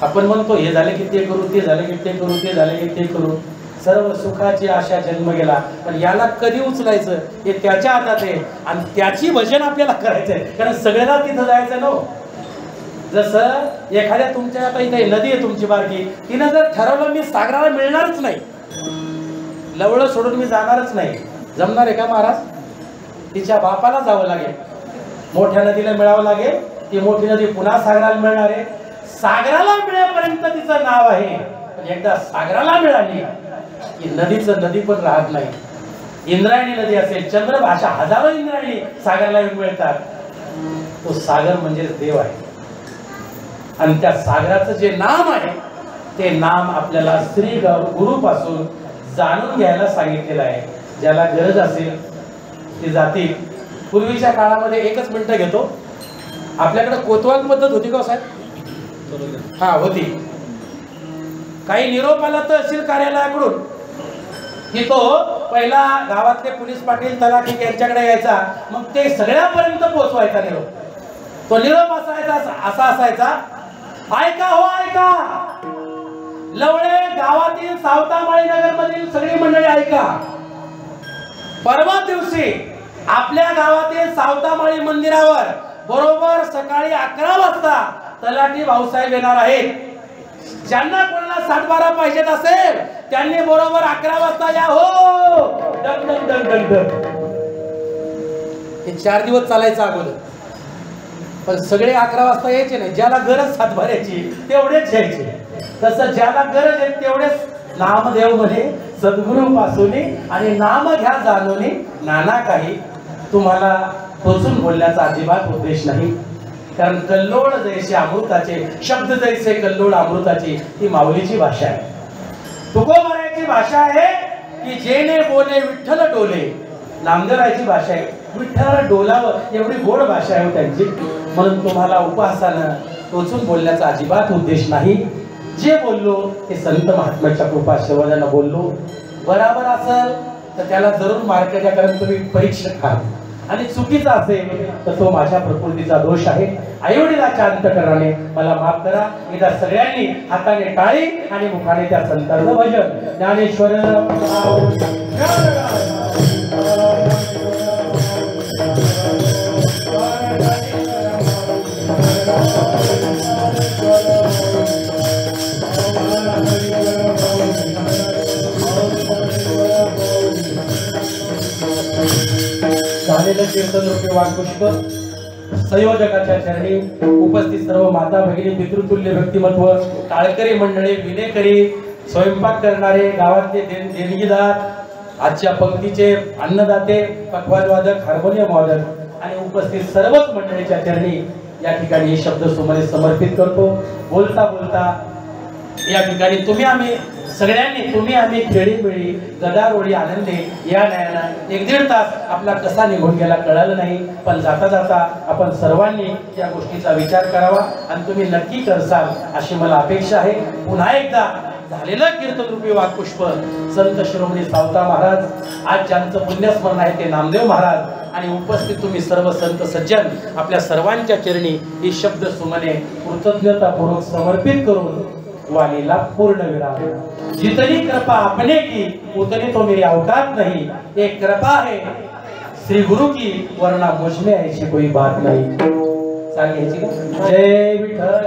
[SPEAKER 1] आपण म्हणतो हे झाले की ते करू, ते झाले की ते करू, ते झाले की ते करू, सर्व सुखाची आशा जन्म गेला, पण याला कधी उचलायचं हे त्याच्या हातात आहे, आणि त्याची भजन आपल्याला करायचंय, कारण सगळ्याला तिथं जायचं ना. जसं एखाद्या तुमच्या आता इथे नदी आहे तुमची बारकी, तिनं जर ठरवलं मी सागराला मिळणारच नाही, लवळ सोडून मी जाणारच नाही, जमणार आहे का महाराज? तिच्या बापाला जावं लागेल, मोठ्या नदीला मिळावं लागेल, ती मोठी नदी पुन्हा सागराला मिळणार आहे. सागराला मिळेपर्यंत तिचं नाव आहे, पण एकदा सागराला मिळाली की नदीचं नदी पण राहत नाही. इंद्रायणी नदी असेल, चंद्रभाषा, हजारो इंद्रायणी सागराला मिळतात. तो सागर म्हणजे देव आहे, आणि त्या सागराचं जे नाम आहे ते नाम आपल्याला श्री गुरुपासून जाणून घ्यायला सांगितलेलं आहे. ज्याला गरज असेल ते जातील. पूर्वीच्या काळामध्ये एकच मिनिटं घेतो, आपल्याकडे कोतवाल पद्धत होती का साहेब? हा होती. काही निरोप आला तहसील कार्यालयाकडून की तो पहिला गावातले पोलीस पाटील तलाठी यांच्याकडे यायचा, मग ते सगळ्यापर्यंत पोहोचवायचा निरोप. तो निरोप असा असायचा, ऐका हो ऐका, लवळे गावातील सावतामाळी नगर मधील सगळी मंडळी ऐका, परवा दिवशी आपल्या गावातील सावतामाळी मंदिरावर बरोबर सकाळी 11 वाजता तलाठी भाऊसाहेब येणार आहेत. ज्यांना कोणाला 7-12 पाहिजेत असेल त्यांनी बरोबर 11 वाजता या हो. डग डग डग डग डग. हे 4 दिवस चालायचं अगोदर, पण सगळे 11 वाजता यायचे नाही. ज्याला गरज 7-12ची तेवढेच यायचे. तसं ज्याला गरज आहे तेवढेच नामदेव म्हणे सद्गुरु पासून आणि नाम घ्या जाणून नाना काही. तुम्हाला टोचून बोलण्याचा अजिबात उद्देश नाही, कारण कल्लोळ जैसे अमृताचे शब्द, जैसे कल्लोळ अमृताची ही माऊलीची भाषा आहे. तुकोबारायची भाषा आहे की जेने बोले विठ्ठल डोले. नामदेवरायची भाषा आहे विठ्ठल डोलावं, एवढी गोड भाषा आहे त्यांची. म्हणून तुम्हाला उपहासानं टोचून बोलण्याचा अजिबात उद्देश नाही. जे बोललो ते संत महात्म्याच्या कृपा शेवळ्यांना बोललो. बराबर असेल तर त्याला जरूर मार्क द्या, कारण तुम्ही परीक्षक आहात, आणि चुकीचा असेल तर तो माझ्या प्रकृतीचा दोष आहे. आईवडिलाच्या अंतकरणाने मला माफ करा. एकदा सगळ्यांनी हाताने टाळी आणि मुखाने त्या संतांचं भजन. ज्ञानेश्वर झालेलं कीर्तन रूपी वाणपुष्प संयोजकाच्या चरणी उपस्थित सर्व माता भगिनी, पितृतुल्य व्यक्तिमत्व, टाळकरी मंडळी, विनेकरी, स्वयंपाक करणारे, गावातले देणगीदार, आजच्या पंक्तीचे अन्नदाते, पखवाज वादक, हार्मोनियम वादक आणि उपस्थित सर्वच मंडळीच्या चरणी या ठिकाणी शब्द सुमने समर्पित करतो. बोलता बोलता या ठिकाणी तुम्ही आम्ही खेळी मिळी गदारोळी आनंदे या नयना 1-1.5 तास आपला कसा निघून गेला कळालं नाही. पण जाता जाता आपण सर्वांनी या गोष्टीचा विचार करावा आणि तुम्ही नक्की करसाल अशी मला अपेक्षा आहे. पुन्हा एकदा झालेलं कीर्तनरूपी वाक्पुष्प संत शिरोमणी सावता महाराज, आज ज्यांचं पुण्यस्मरण आहे ते नामदेव महाराज आणि उपस्थित तुम्ही सर्व संत सज्जन, आपल्या सर्वांच्या चरणी ही शब्द सुमने कृतज्ञतापूर्वक समर्पित करून वाणीला पूर्ण विराम. जितनी कृपा अपने की उतनी तो मेरी औकात नहीं. एक कृपा है श्री गुरु की, वरना मुझ में ऐसी कोई बात नहीं. सांगायची का? जय विठ्ठल.